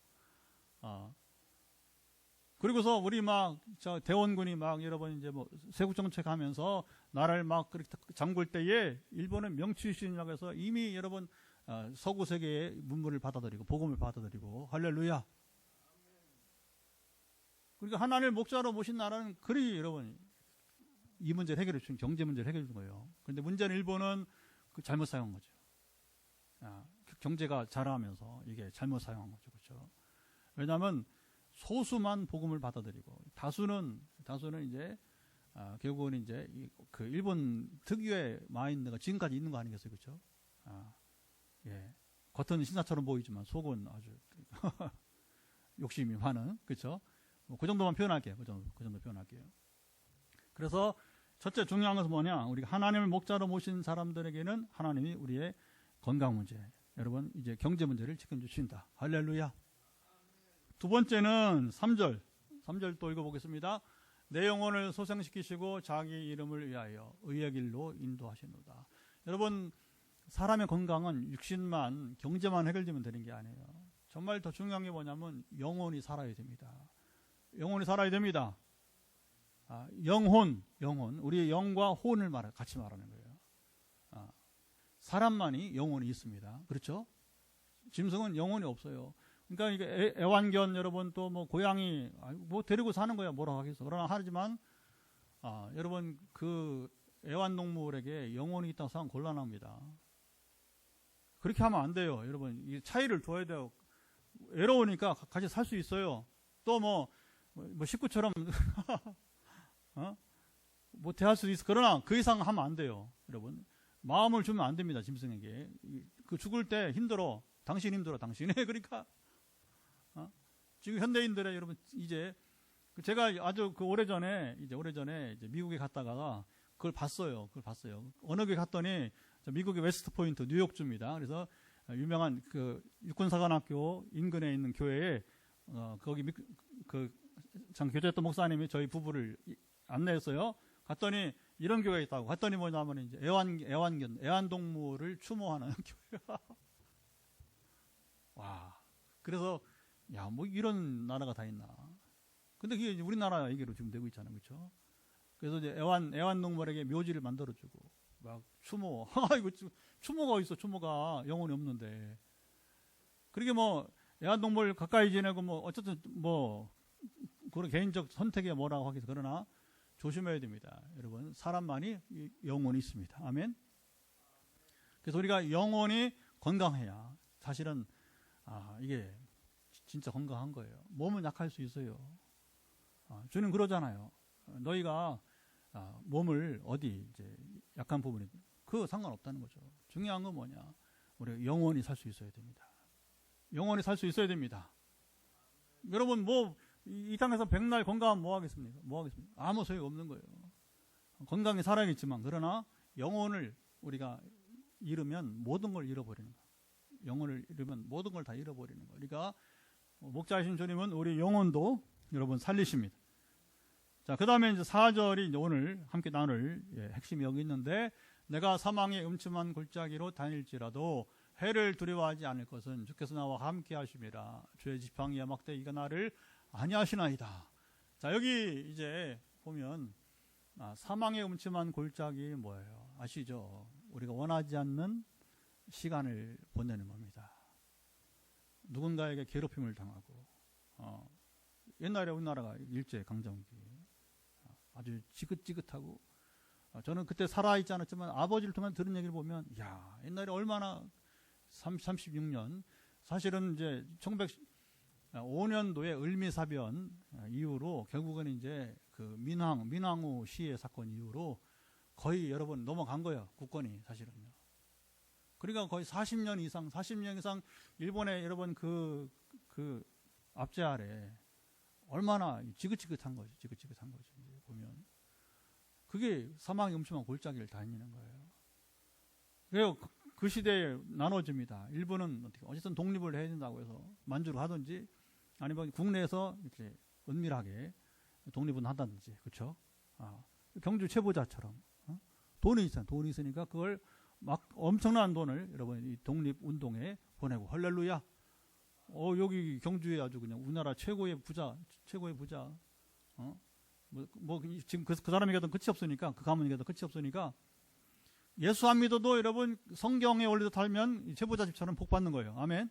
그리고서 우리 대원군이 여러분 이제 세국 정책하면서 나라를 그렇게 잠글 때에 일본은 명치유신이라고 해서 이미 여러분 서구 세계의 문물을 받아들이고 복음을 받아들이고 할렐루야. 그러니까 하나님을 목자로 모신 나라는 그리 여러분 이 문제를 해결해 주는 경제 문제를 해결해 주는 거예요. 그런데 문제는 일본은 그 잘못 사용한 거죠. 경제가 자라면서 이게 잘못 사용한 거죠. 그렇죠? 왜냐하면 소수만 복음을 받아들이고 다수는 이제 결국은 이제 그 일본 특유의 마인드가 지금까지 있는 거 아니겠어요, 그렇죠? 예, 겉은 신사처럼 보이지만 속은 아주 욕심이 많은, 그렇죠? 그 정도만 표현할게요. 그 정도 표현할게요. 그래서 첫째 중요한 것은 뭐냐? 우리가 하나님을 목자로 모신 사람들에게는 하나님이 우리의 건강 문제, 여러분 이제 경제 문제를 책임지신다. 할렐루야. 두 번째는 3절 또 읽어보겠습니다. 내 영혼을 소생시키시고 자기 이름을 위하여 의의 길로 인도하시노다. 여러분 사람의 건강은 육신만 경제만 해결되면 되는 게 아니에요. 정말 더 중요한 게 뭐냐면 영혼이 살아야 됩니다. 영혼이 살아야 됩니다. 영혼 우리의 영과 혼을 같이 말하는 거예요. 사람만이 영혼이 있습니다. 그렇죠? 짐승은 영혼이 없어요. 그러니까 이게 애완견 여러분 또 뭐 고양이 뭐 데리고 사는 거야 뭐라고 하겠어. 그러나 하지만 여러분 그 애완동물에게 영혼이 있다고 생각하면 곤란합니다. 그렇게 하면 안 돼요. 여러분 이 차이를 둬야 돼요. 외로우니까 같이 살 수 있어요. 또 뭐 식구처럼 뭐 대할 수도 있어. 그러나 그 이상 하면 안 돼요. 여러분 마음을 주면 안 됩니다. 짐승에게. 그 죽을 때 힘들어. 당신 힘들어. 당신이. 그러니까 지금 현대인들의 여러분 이제 제가 아주 그 오래전에 이제 미국에 갔다가 그걸 봤어요. 어느 게 갔더니 미국의 웨스트 포인트 뉴욕주입니다. 그래서 유명한 그 육군사관학교 인근에 있는 교회에 거기 그 장 교제했던 목사님이 저희 부부를 안내했어요. 갔더니 이런 교회가 있다고. 갔더니 뭐냐면 이제 애완동물을 추모하는 교회가. 와. 그래서 야, 뭐 이런 나라가 다 있나. 근데 그게 이제 우리나라 얘기로 지금 되고 있잖아요. 그렇죠? 그래서 이제 애완동물에게 묘지를 만들어주고 막 추모. 이거 추모가 어디 있어? 추모가 영혼이 없는데. 그러게 뭐 애완동물 가까이 지내고 뭐 어쨌든 뭐 그런 개인적 선택이 뭐라고 하겠어. 그러나 조심해야 됩니다. 여러분 사람만이 영혼이 있습니다. 아멘. 그래서 우리가 영혼이 건강해야 사실은 이게 진짜 건강한 거예요. 몸은 약할 수 있어요. 주님 그러잖아요. 너희가 몸을 어디 이제 약한 부분이 그거 상관없다는 거죠. 중요한 건 뭐냐? 우리가 영원히 살 수 있어야 됩니다. 영원히 살 수 있어야 됩니다. 여러분 뭐 이 땅에서 백날 건강하면 뭐 하겠습니까? 아무 소용이 없는 거예요. 건강히 살아야겠지만 그러나 영혼을 우리가 잃으면 모든 걸 잃어버리는 거예요. 영혼을 잃으면 모든 걸 다 잃어버리는 거예요. 그러니까 목자이신 주님은 우리 영혼도 여러분 살리십니다. 자, 그 다음에 이제 4절이 이제 오늘 함께 나눌 핵심이 여기 있는데 내가 사망의 음침한 골짜기로 다닐지라도 해를 두려워하지 않을 것은 주께서 나와 함께 하심이라. 주의 지팡이와 막대기가 나를 아니하시나이다. 자, 여기 이제 보면 사망의 음침한 골짜기 뭐예요? 아시죠? 우리가 원하지 않는 시간을 보내는 겁니다. 누군가에게 괴롭힘을 당하고 옛날에 우리나라가 일제강점기 아주 지긋지긋하고 저는 그때 살아있지 않았지만 아버지를 통해 들은 얘기를 보면 야 옛날에 얼마나 36년 사실은 이제 1905년도에 을미사변 이후로 결국은 이제 그 민왕후 시해 사건 이후로 거의 여러분 넘어간 거예요. 국권이 사실은요. 그러니까 거의 40년 이상 일본의 여러분 그 압제 아래 얼마나 지긋지긋한 거죠. 보면 그게 사망의 음침한 골짜기를 다니는 거예요. 그래서 그 시대에 나눠집니다. 일본은 어쨌든 독립을 해야 된다고 해서 만주를 하든지 아니면 국내에서 이렇게 은밀하게 독립은 하든지 그렇죠? 경주 최보자처럼 돈이 있으니까 그걸 막 엄청난 돈을 여러분 이 독립 운동에 보내고 할렐루야. 여기 경주에 아주 그냥 우리나라 최고의 부자. 지금 그 사람이 가도 끝이 없으니까 그 가문이 가도 끝이 없으니까 예수 안 믿어도 여러분 성경의 원리도 달면 최보자 집처럼 복 받는 거예요. 아멘.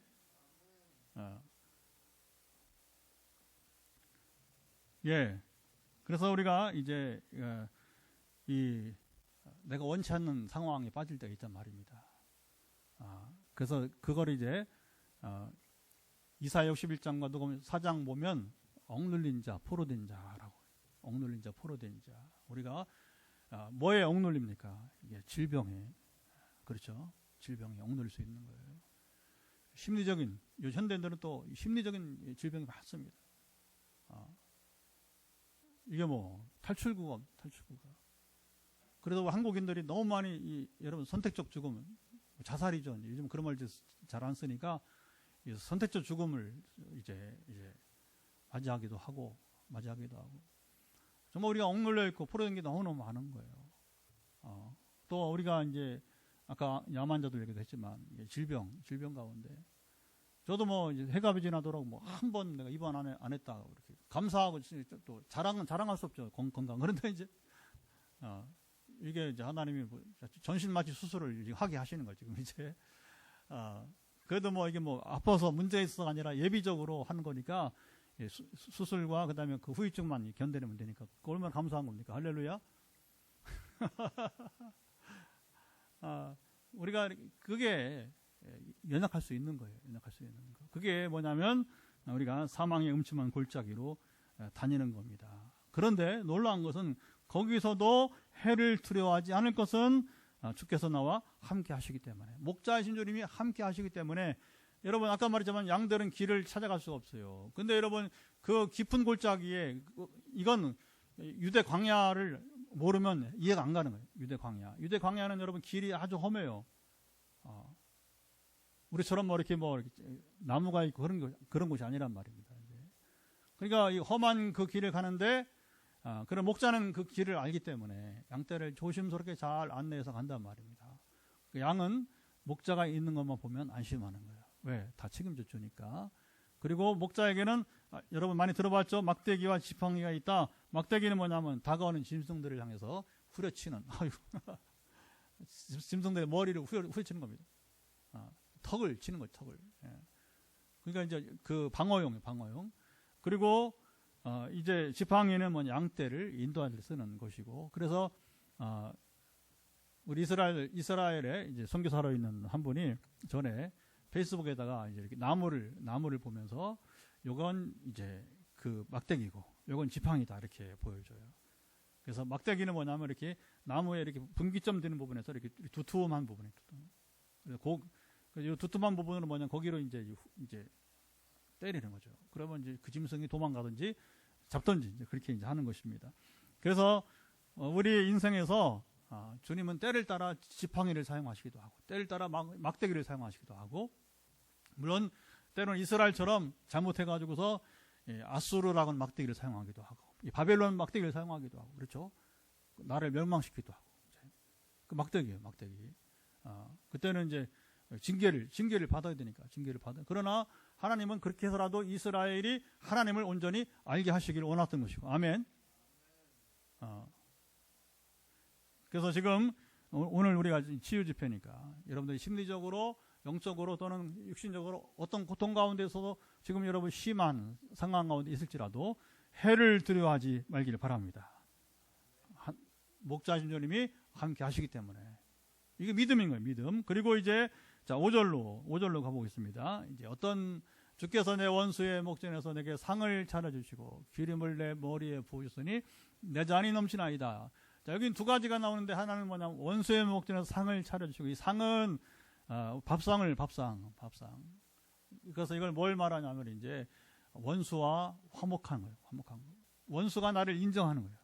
예. 그래서 우리가 이제 이 내가 원치 않는 상황에 빠질 때가 있단 말입니다. 그래서 그걸 이제 이사야 61장과 누가복음 4장 보면 억눌린 자, 포로된 자라고. 억눌린 자, 포로된 자. 우리가 뭐에 억눌립니까? 이게 질병에. 그렇죠? 질병에 억눌릴 수 있는 거예요. 심리적인, 현대인들은 또 심리적인 질병이 많습니다. 이게 뭐 탈출구가. 그래도 한국인들이 너무 많이 여러분 선택적 죽음, 자살이죠. 요즘 그런 말 잘 안 쓰니까 선택적 죽음을 이제 맞이하기도 하고 정말 우리가 억눌려 있고 포로된 게 너무너무 많은 거예요. 또 우리가 이제 아까 야만자들 얘기도 했지만 질병 가운데 저도 뭐 이제 해갑이 지나도록 뭐 한 번 내가 입원 안 했다 그렇게 감사하고 또 자랑할 수 없죠. 건강. 그런데 이제 이게 이제 하나님이 전신 마취 수술을 하게 하시는 거죠. 지금 이제 그래도 뭐 이게 뭐 아파서 문제 있어가 아니라 예비적으로 하는 거니까 수술과 그다음에 그 후유증만 견뎌내면 되니까 얼마나 감사한 겁니까? 할렐루야. 우리가 그게 연약할 수 있는 거예요. 그게 뭐냐면 우리가 사망의 음침한 골짜기로 다니는 겁니다. 그런데 놀라운 것은 거기서도 해를 두려워하지 않을 것은 주께서 나와 함께 하시기 때문에, 목자이신 주님이 함께 하시기 때문에. 여러분 아까 말했지만 양들은 길을 찾아갈 수가 없어요. 근데 여러분 그 깊은 골짜기에 이건 유대 광야를 모르면 이해가 안 가는 거예요. 유대 광야는 여러분 길이 아주 험해요. 우리처럼 뭐 이렇게 나무가 있고 그런 곳이 아니란 말입니다. 그러니까 이 험한 그 길을 가는데 그런 목자는 그 길을 알기 때문에 양떼를 조심스럽게 잘 안내해서 간단 말입니다. 그 양은 목자가 있는 것만 보면 안심하는 거예요. 왜? 다 책임져 주니까. 그리고 목자에게는 여러분 많이 들어봤죠? 막대기와 지팡이가 있다. 막대기는 뭐냐면 다가오는 짐승들을 향해서 후려치는, 짐승들의 머리를 후려치는 겁니다. 턱을 치는 거죠, 턱을. 예. 그러니까 이제 그 방어용. 그리고 이제 지팡이는 양떼를 인도할 때 쓰는 것이고, 그래서 우리 이스라엘에 이제 선교사로 있는 한 분이 전에 페이스북에다가 이제 이렇게 나무를 보면서 요건 이제 그 막대기고 요건 지팡이다 이렇게 보여줘요. 그래서 막대기는 뭐냐면 이렇게 나무에 이렇게 분기점 되는 부분에서 이렇게 두툼한 부분에 이 두툼한 부분은 뭐냐 거기로 이제 때리는 거죠. 그러면 이제 그 짐승이 도망가든지 잡든지 이제 그렇게 이제 하는 것입니다. 그래서 우리 인생에서 주님은 때를 따라 지팡이를 사용하시기도 하고 때를 따라 막대기를 사용하시기도 하고, 물론 때로는 이스라엘처럼 잘못해가지고서 아수르라는 막대기를 사용하기도 하고 바벨론 막대기를 사용하기도 하고, 그렇죠? 나를 멸망시키기도 하고. 그 막대기예요, 막대기. 그때는 이제 징계를 받아야 되니까 그러나 하나님은 그렇게 해서라도 이스라엘이 하나님을 온전히 알게 하시기를 원했던 것이고. 아멘. 그래서 지금 오늘 우리가 치유 집회니까 여러분들이 심리적으로, 영적으로 또는 육신적으로 어떤 고통 가운데서도 지금 여러분 심한 상황 가운데 있을지라도 해를 두려워하지 말기를 바랍니다. 목자신 주님이 함께 하시기 때문에. 이게 믿음인 거예요, 믿음. 그리고 이제 5절로 가보겠습니다. 이제 어떤 주께서 내 원수의 목전에서 내게 상을 차려주시고 기름을 내 머리에 부으셨으니 내 잔이 넘치나이다. 자, 여기 두 가지가 나오는데 하나는 뭐냐면 원수의 목전에서 상을 차려주시고, 이 상은 밥상. 그래서 이걸 뭘 말하냐면 이제 원수와 화목한 거예요. 원수가 나를 인정하는 거예요.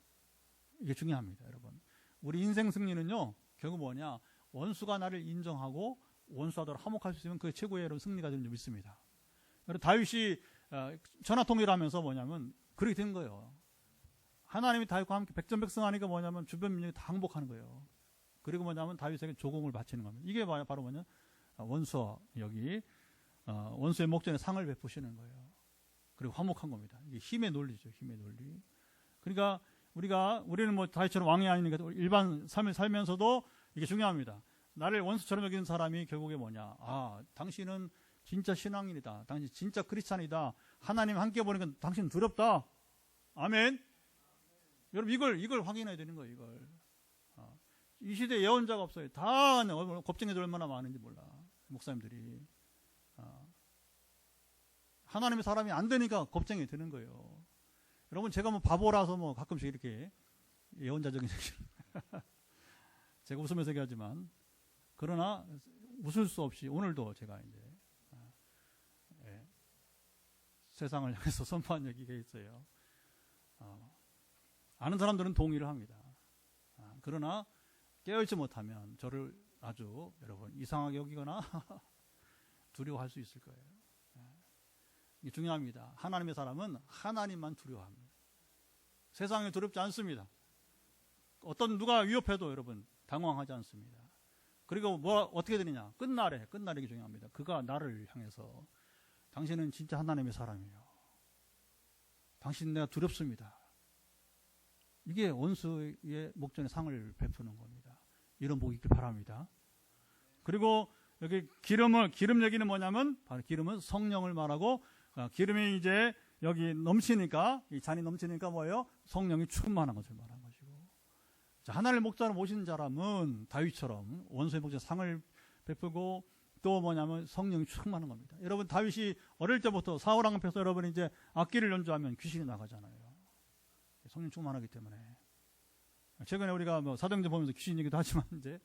이게 중요합니다, 여러분. 우리 인생 승리는요, 결국 뭐냐? 원수가 나를 인정하고 원수하도록 화목할 수 있으면 그게 최고의 여러분 승리가 되는 줄 믿습니다. 여러분, 다윗이 전하통일하면서 뭐냐면 그렇게 된 거예요. 하나님이 다윗과 함께 백전백승하니까 뭐냐면 주변 민족이 다 항복하는 거예요. 그리고 뭐냐면 다윗에게 조공을 바치는 겁니다. 이게 바로 뭐냐? 원수와 원수의 목전에 상을 베푸시는 거예요. 그리고 화목한 겁니다. 이게 힘의 논리죠, 힘의 논리. 그러니까 우리는 뭐 다윗처럼 왕이 아니니까 일반 삶을 살면서도 이게 중요합니다. 나를 원수처럼 여기는 사람이 결국에 뭐냐? 당신은 진짜 신앙인이다. 당신 진짜 크리스찬이다. 하나님 함께 보니까 당신 두렵다. 아멘. 여러분 이걸 확인해야 되는 거예요. 이걸. 이 시대에 예언자가 없어요. 다 겁쟁이들 얼마나 많은지 몰라. 목사님들이. 하나님의 사람이 안 되니까 겁쟁이 되는 거예요. 여러분 제가 뭐 바보라서 뭐 가끔씩 이렇게 예언자적인 제가 웃으면서 얘기하지만 그러나 웃을 수 없이 오늘도 제가 이제 세상을 향해서 선포한 얘기가 있어요. 아는 사람들은 동의를 합니다. 그러나 깨어있지 못하면 저를 아주 여러분 이상하게 여기거나 두려워할 수 있을 거예요. 이게 중요합니다. 하나님의 사람은 하나님만 두려워합니다. 세상에 두렵지 않습니다. 어떤 누가 위협해도 여러분 당황하지 않습니다. 그리고 어떻게 되느냐? 끝날에 이게 중요합니다. 그가 나를 향해서 당신은 진짜 하나님의 사람이에요. 당신 내가 두렵습니다. 이게 원수의 목전에 상을 베푸는 겁니다. 이런 복이 있길 바랍니다. 그리고 여기 기름 얘기는 뭐냐면 바로 기름은 성령을 말하고 기름이 이제 여기 넘치니까 이 잔이 넘치니까 뭐예요? 성령이 충만한 것을 말하는 것이고. 자, 하나님의 목자로 모시는 사람은 다윗처럼 원수의 목전에 상을 베푸고 또 뭐냐면 성령이 충만한 겁니다. 여러분 다윗이 어릴 때부터 사울 왕 앞에서 여러분 이제 악기를 연주하면 귀신이 나가잖아요. 성령 충만하기 때문에. 최근에 우리가 뭐 사도행전 보면서 귀신 얘기도 하지만 이제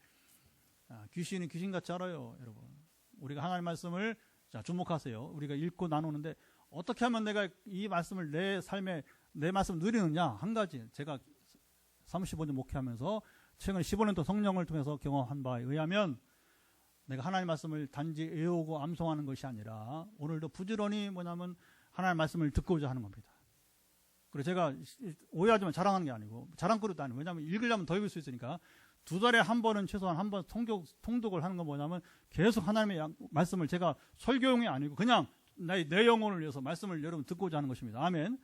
귀신이 귀신같이 알아요, 여러분. 우리가 하나님의 말씀을 자, 주목하세요. 우리가 읽고 나누는데 어떻게 하면 내가 이 말씀을 내 삶에 내 말씀을 누리느냐? 한 가지 제가 35년 목회하면서 최근 15년 동안 성령을 통해서 경험한 바에 의하면 내가 하나님의 말씀을 단지 외우고 암송하는 것이 아니라 오늘도 부지런히 뭐냐면 하나님의 말씀을 듣고자 하는 겁니다. 그리고 제가 오해하지만 자랑하는 게 아니고 자랑거리도 아니고 왜냐하면 읽으려면 더 읽을 수 있으니까 2달에 한 번은 최소한 한 번 통독을 하는 건 뭐냐면 계속 하나님의 말씀을 제가 설교용이 아니고 그냥 내 영혼을 위해서 말씀을 여러분 듣고자 하는 것입니다. 아멘.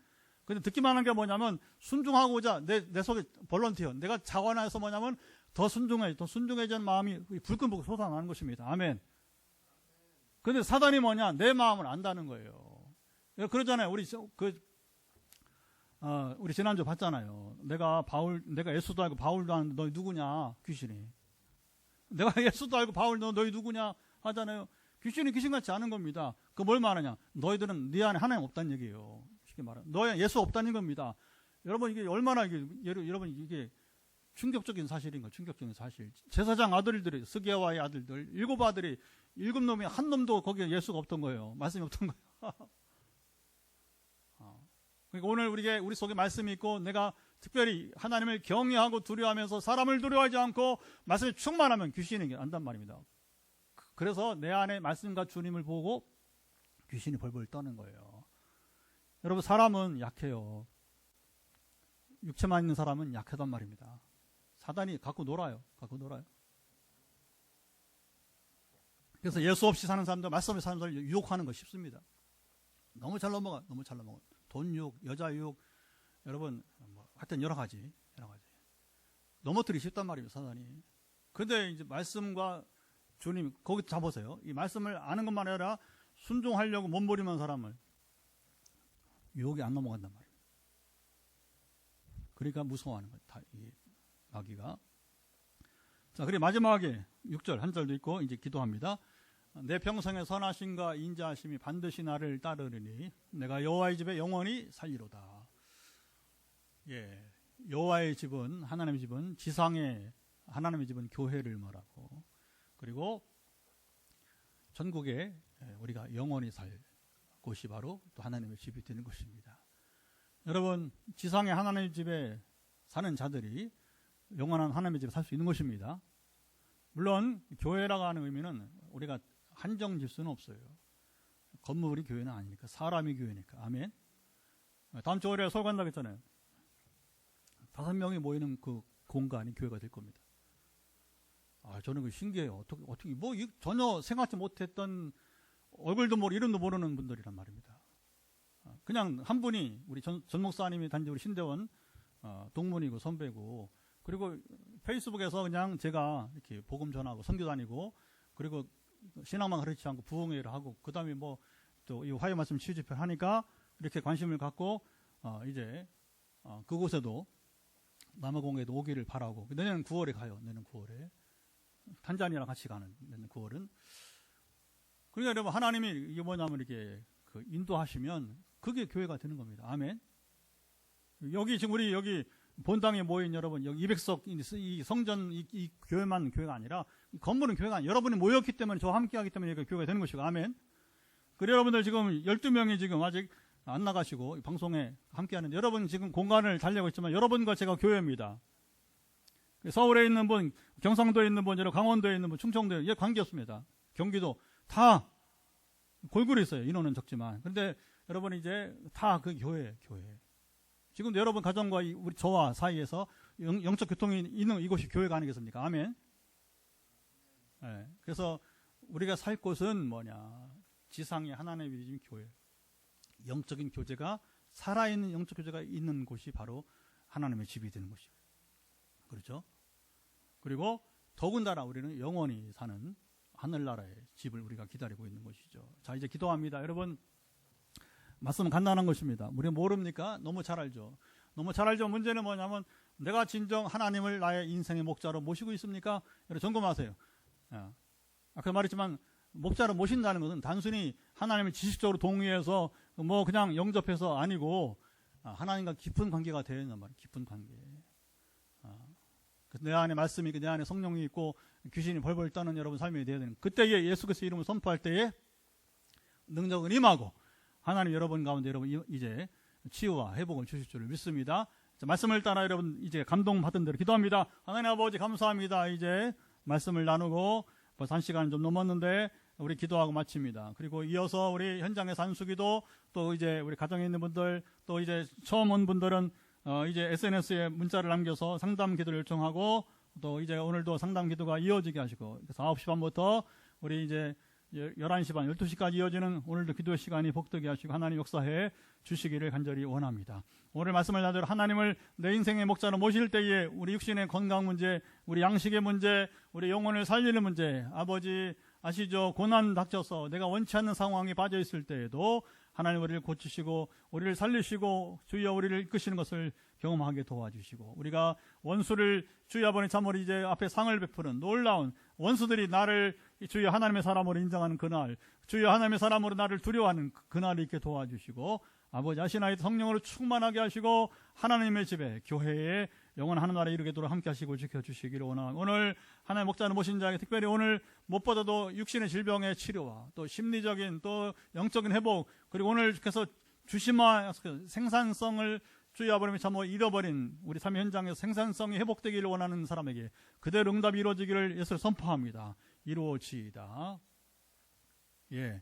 근데 듣기만 하는 게 뭐냐면 순종하고자 내 속에 볼런티어 내가 자원해서 뭐냐면 더 순종해지는 마음이 불끈불끈 솟아나는 것입니다. 아멘. 근데 사단이 뭐냐? 내 마음을 안다는 거예요. 그러잖아요. 우리 지난주 봤잖아요. 내가 예수도 알고 바울도 아는데 너희 누구냐? 귀신이. 내가 예수도 알고 바울도 너희 누구냐? 하잖아요. 귀신이 귀신같이 아는 겁니다. 그 뭘 말하냐? 너희들은 네 안에 하나님 없다는 얘기예요. 쉽게 말하면. 너희 예수 없다는 겁니다. 여러분 이게 얼마나 여러분 이게 충격적인 사실인가? 충격적인 사실. 제사장 아들들이 스게와의 아들들 7 아들이 7놈이 한 놈도 거기에 예수가 없던 거예요. 말씀이 없던 거예요. 그러니까 오늘 우리 속에 말씀이 있고 내가 특별히 하나님을 경외하고 두려워하면서 사람을 두려워하지 않고 말씀이 충만하면 귀신이 안단 말입니다. 그래서 내 안에 말씀과 주님을 보고 귀신이 벌벌 떠는 거예요. 여러분 사람은 약해요. 육체만 있는 사람은 약하단 말입니다. 사단이 갖고 놀아요. 그래서 예수 없이 사는 사람들, 말씀 없이 사는 사람들 유혹하는 거 쉽습니다. 너무 잘 넘어가. 돈 유혹, 여자 유혹, 여러분, 하여튼 여러 가지. 넘어뜨리기 쉽단 말이에요, 사단이. 근데 이제 말씀과 주님, 거기 잡으세요. 이 말씀을 아는 것만 아니라 순종하려고 몸부림한 사람을 유혹이 안 넘어간단 말이에요. 그러니까 무서워하는 거예요, 이 마귀가. 자, 그리고 마지막에 6절, 한 절도 있고, 이제 기도합니다. 내 평생의 선하심과 인자하심이 반드시 나를 따르리니 내가 여호와의 집에 영원히 살리로다. 예, 여호와의 집은 하나님의 집은 지상의 하나님의 집은 교회를 말하고 그리고 전국에 우리가 영원히 살 곳이 바로 또 하나님의 집이 되는 것입니다. 여러분 지상의 하나님의 집에 사는 자들이 영원한 하나님의 집에 살 수 있는 것입니다. 물론 교회라고 하는 의미는 우리가 한정 질 수는 없어요. 건물이 교회는 아니니까 사람이 교회니까. 아멘. 다음 주 월요일에 서울 간다고 했잖아요. 5명이 모이는 그 공간이 교회가 될 겁니다. 저는 그 신기해요. 어떻게 전혀 생각지 못했던 얼굴도 모르고 이름도 모르는 분들이란 말입니다. 그냥 한 분이 우리 전 목사님이 단지 우리 신대원 동문이고 선배고 그리고 페이스북에서 그냥 제가 이렇게 복음 전하고 선교 다니고 그리고 신앙만 가르치지 않고 부흥회를 하고 그 다음에 또 이 화요 말씀 취집을 하니까 이렇게 관심을 갖고 이제 그곳에도 남아공에도 오기를 바라고 내년 9월에 가요. 내년 9월에 탄자니아랑 같이 가는 내년 9월은. 그러니까 여러분 하나님이 이게 뭐냐면 이렇게 인도하시면 그게 교회가 되는 겁니다. 아멘. 여기 지금 우리 여기 본당에 모인 여러분 여기 200석 이 성전 이 교회만 교회가 아니라 이 건물은 교회가 아니라 여러분이 모였기 때문에 저와 함께하기 때문에 교회가 되는 것이고 아멘. 그리고 여러분들 지금 12명이 지금 아직 안 나가시고 방송에 함께하는데 여러분 지금 공간을 달려고 있지만 여러분과 제가 교회입니다. 서울에 있는 분, 경상도에 있는 분, 강원도에 있는 분, 충청도에 이게 관계없습니다. 경기도 다 골고루 있어요. 인원은 적지만. 그런데 여러분 이제 다 그 교회. 지금도 여러분 가정과 우리 저와 사이에서 영적 교통이 있는 이곳이 교회가 아니겠습니까? 아멘. 네. 그래서 우리가 살 곳은 뭐냐? 지상에 하나님의 믿음이 교회. 영적인 교제가 살아있는 영적 교제가 있는 곳이 바로 하나님의 집이 되는 곳이에요. 그렇죠? 그리고 더군다나 우리는 영원히 사는 하늘나라의 집을 우리가 기다리고 있는 것이죠. 자, 이제 기도합니다. 여러분, 말씀은 간단한 것입니다. 우리가 모릅니까? 너무 잘 알죠. 너무 잘 알죠. 문제는 뭐냐면 내가 진정 하나님을 나의 인생의 목자로 모시고 있습니까? 여러분 점검하세요. 아까 말했지만 목자로 모신다는 것은 단순히 하나님을 지식적으로 동의해서 뭐 그냥 영접해서 아니고 하나님과 깊은 관계가 되어 있는 말이에요. 깊은 관계. 내 안에 말씀이 있고 내 안에 성령이 있고 귀신이 벌벌 떠는 여러분 삶이 되어야 되는 그때에 예수 그리스도의 이름을 선포할 때에 능력은 임하고 하나님 여러분 가운데 여러분 이제 치유와 회복을 주실 줄을 믿습니다. 자, 말씀을 따라 여러분 이제 감동받은 대로 기도합니다. 하나님 아버지 감사합니다. 이제 말씀을 나누고 벌써 1시간 좀 넘었는데 우리 기도하고 마칩니다. 그리고 이어서 우리 현장의 산수기도 또 이제 우리 가정에 있는 분들 또 이제 처음 온 분들은 이제 SNS에 문자를 남겨서 상담 기도를 요청하고 또 이제 오늘도 상담 기도가 이어지게 하시고 그래서 9시 반부터 우리 이제 11시 반, 12시까지 이어지는 오늘도 기도 시간이 복되게 하시고 하나님 역사해 주시기를 간절히 원합니다. 오늘 말씀을 나대로 하나님을 내 인생의 목자로 모실 때에 우리 육신의 건강 문제, 우리 양식의 문제, 우리 영혼을 살리는 문제, 아버지 아시죠? 고난 닥쳐서 내가 원치 않는 상황에 빠져 있을 때에도 하나님 우리를 고치시고 우리를 살리시고 주여 우리를 이끄시는 것을 경험하게 도와주시고 우리가 원수를 주여 아버지 참으로 이제 앞에 상을 베푸는 놀라운 원수들이 나를 주여 하나님의 사람으로 인정하는 그날 주여 하나님의 사람으로 나를 두려워하는 그날이 있게 도와주시고 아버지 아시나이도 성령으로 충만하게 하시고 하나님의 집에 교회에 영원한 하나님나라에 이르게도록 함께 하시고 지켜주시기를 원합니다. 오늘 하나님의 목자를 모신 자에게 특별히 오늘 무엇보다도 육신의 질병의 치료와 또 심리적인 또 영적인 회복 그리고 오늘 주께서 주심과 생산성을 주여 아버님이 참 잃어버린 우리 삶의 현장에서 생산성이 회복되기를 원하는 사람에게 그대로 응답이 이루어지기를 예수를 선포합니다. 이루어지이다. 예.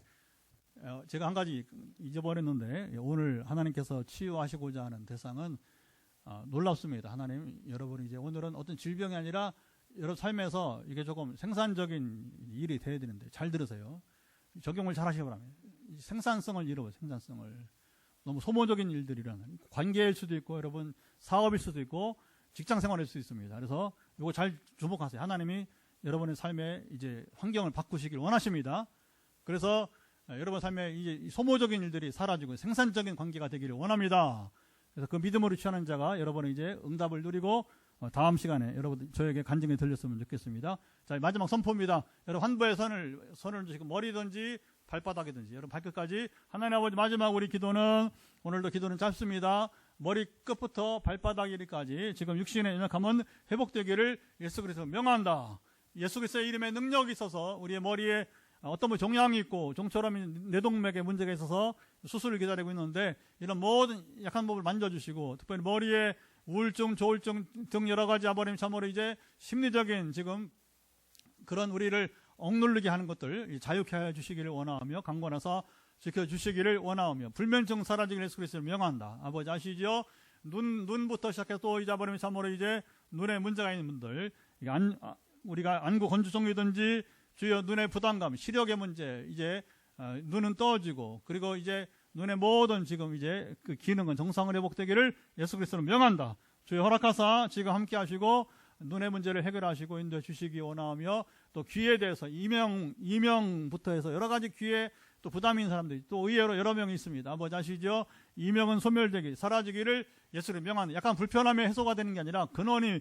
제가 한 가지 잊어버렸는데 오늘 하나님께서 치유하시고자 하는 대상은 놀랍습니다. 하나님 여러분이 이제 오늘은 어떤 질병이 아니라 여러분 삶에서 이게 조금 생산적인 일이 돼야 되는데 잘 들으세요. 적용을 잘 하시기 바랍니다. 생산성을 잃어버려요. 생산성을. 너무 소모적인 일들이라는 관계일 수도 있고 여러분 사업일 수도 있고 직장 생활일 수도 있습니다. 그래서 이거 잘 주목하세요. 하나님이 여러분의 삶에 이제 환경을 바꾸시길 원하십니다. 그래서 여러분 삶에 이제 소모적인 일들이 사라지고 생산적인 관계가 되기를 원합니다. 그래서 그 믿음으로 취하는 자가 여러분은 이제 응답을 누리고 다음 시간에 여러분 저에게 간증이 들렸으면 좋겠습니다. 자, 마지막 선포입니다. 여러분 환부의 선을 주시고 머리든지 발바닥이든지 여러분 발끝까지 하나님 아버지 마지막 우리 기도는 오늘도 기도는 짧습니다. 머리 끝부터 발바닥 이리까지 지금 육신의 연약함은 회복되기를 예수 그리스도 명한다. 예수 그리스도의 이름에 능력이 있어서 우리의 머리에 어떤 분 종양이 있고 종처럼 뇌동맥에 문제가 있어서 수술을 기다리고 있는데 이런 모든 약한 부분을 만져주시고 특별히 머리에 우울증, 조울증 등 여러 가지 아버님 참으로 이제 심리적인 지금 그런 우리를 억누르게 하는 것들 자유케 해주시기를 원하며 강권하사 지켜주시기를 원하며 불면증 사라지기를 예수 그리스도를 명한다. 아버지 아시죠? 눈부터 시작해서 또 이제 아버님 참으로 이제 눈에 문제가 있는 분들 우리가 안구 건조증이든지 주여 눈의 부담감, 시력의 문제 이제 눈은 떠지고 그리고 이제 눈의 모든 지금 이제 그 기능은 정상을 회복되기를 예수 그리스도로 명한다. 주여 허락하사 지금 함께 하시고 눈의 문제를 해결하시고 인도해 주시기 원하며 또 귀에 대해서 이명부터 해서 여러 가지 귀에 또 부담이 있는 사람들이 또 의외로 여러 명이 있습니다. 아버지 아시죠? 이명은 소멸되기, 사라지기를 예수를 명한다. 약간 불편함에 해소가 되는 게 아니라 근원이,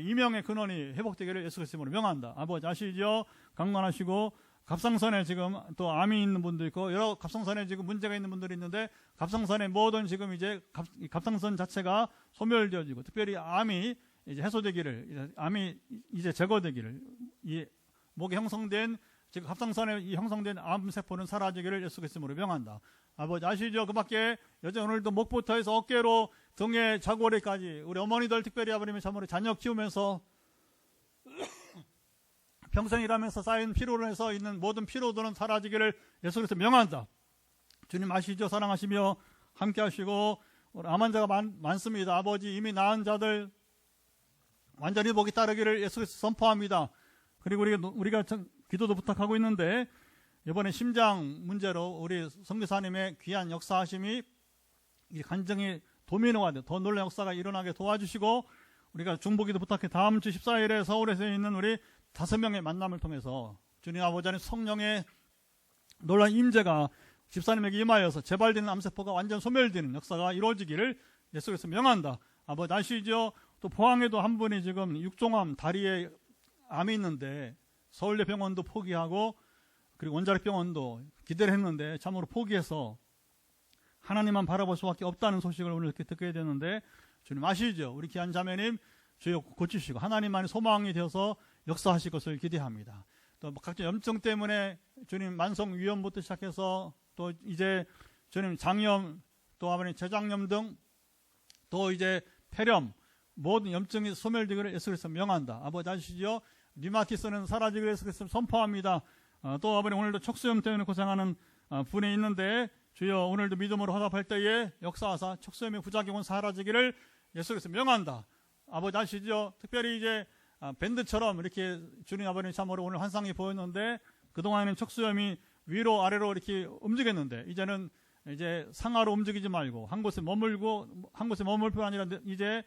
이명의 근원이 회복되기를 예수 그리스도로 명한다. 아버지 아시죠? 강건하시고 갑상선에 지금 또 암이 있는 분도 있고 여러 갑상선에 지금 문제가 있는 분들이 있는데 갑상선의 모든 지금 이제 갑상선 자체가 소멸되어지고 특별히 암이 이제 해소되기를, 암이 이제 제거되기를, 이 목에 형성된 지금 갑상선에 이 형성된 암세포는 사라지기를 예수 그리스도로 명한다. 아버지 아시죠? 그 밖에 여전 오늘도 목부터 해서 어깨로 등에 자골에까지 우리 어머니들 특별히 아버님의 참으로 자녀 키우면서 평생 일하면서 쌓인 피로로 해서 있는 모든 피로들은 사라지기를 예수 그리스도 명한다. 주님 아시죠? 사랑하시며 함께 하시고 암 환자가 많습니다. 아버지 이미 나은 자들 완전히 복이 따르기를 예수 그리스도 선포합니다. 그리고 우리가 기도도 부탁하고 있는데 이번에 심장 문제로 우리 선교사님의 귀한 역사하심이 이 간증이 도미노가 돼 더 놀라운 역사가 일어나게 도와주시고 우리가 중보기도 부탁해 다음 주 14일에 서울에서 있는 우리 5명의 만남을 통해서 주님 아버지 안에 성령의 놀라운 임재가 집사님에게 임하여서 재발되는 암세포가 완전 소멸되는 역사가 이루어지기를 예수 그리스도 명한다. 아버지 아시죠? 또 포항에도 한 분이 지금 육종암 다리에 암이 있는데 서울대 병원도 포기하고 그리고 원자력 병원도 기대를 했는데 참으로 포기해서 하나님만 바라볼 수밖에 없다는 소식을 오늘 이렇게 듣게 되는데 주님 아시죠? 우리 귀한 자매님 주여 고치시고 하나님만이 소망이 되어서 역사하실 것을 기대합니다. 또 각종 염증 때문에 주님 만성위염부터 시작해서 또 이제 주님 장염 또 아버님 재장염 등 또 이제 폐렴 모든 염증이 소멸되기를 예수 그리스도 명한다. 아버지 아시죠? 류마티스는 사라지기를 예수 그리스도 선포합니다. 또 아버님 오늘도 척수염 때문에 고생하는 분이 있는데 주여 오늘도 믿음으로 화답할 때에 역사하사 척수염의 부작용은 사라지기를 예수 그리스도 명한다. 아버지 아시죠? 특별히 이제 밴드처럼 이렇게 주님 아버님 참으로 오늘 환상이 보였는데 그동안에는 척수염이 위로 아래로 이렇게 움직였는데 이제는 이제 상하로 움직이지 말고 한 곳에 머물 뿐 아니라 이제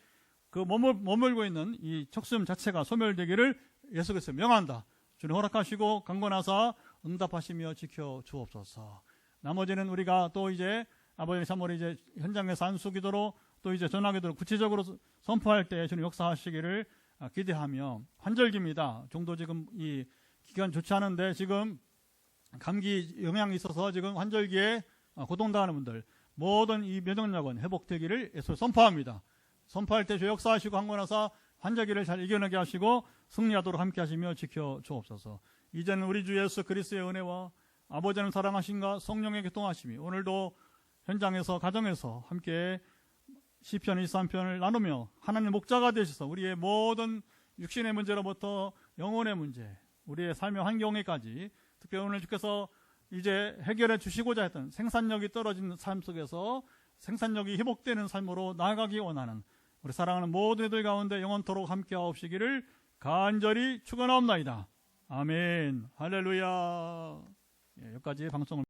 그 머물고 있는 이 척수염 자체가 소멸되기를 예수 그리스도 명한다. 주님 허락하시고 강건하사 응답하시며 지켜 주옵소서. 나머지는 우리가 또 이제 아버지 참으로 이제 현장에서 안수기도로 또 이제 전화기도로 구체적으로 선포할 때 주님 역사하시기를 기대하며 환절기입니다. 정도 지금 이 기간 좋지 않은데 지금 감기 영향이 있어서 지금 환절기에 고통당하는 분들 모든 이 면역력은 회복되기를 예수 선포합니다. 선포할 때 주 역사하시고 강건하사 환절기를 잘 이겨내게 하시고 승리하도록 함께 하시며 지켜 주옵소서. 이제는 우리 주 예수 그리스도의 은혜와 아버지는 사랑하신가 성령의 교통하심이 오늘도 현장에서 가정에서 함께 시편 23편을 나누며 하나님 목자가 되셔서 우리의 모든 육신의 문제로부터 영혼의 문제 우리의 삶의 환경에까지 특별히 오늘 주께서 이제 해결해 주시고자 했던 생산력이 떨어진 삶 속에서 생산력이 회복되는 삶으로 나아가기 원하는 우리 사랑하는 모든 이들 가운데 영원토록 함께하옵시기를 간절히 축원하옵나이다. 아멘. 할렐루야. 여기까지 방송을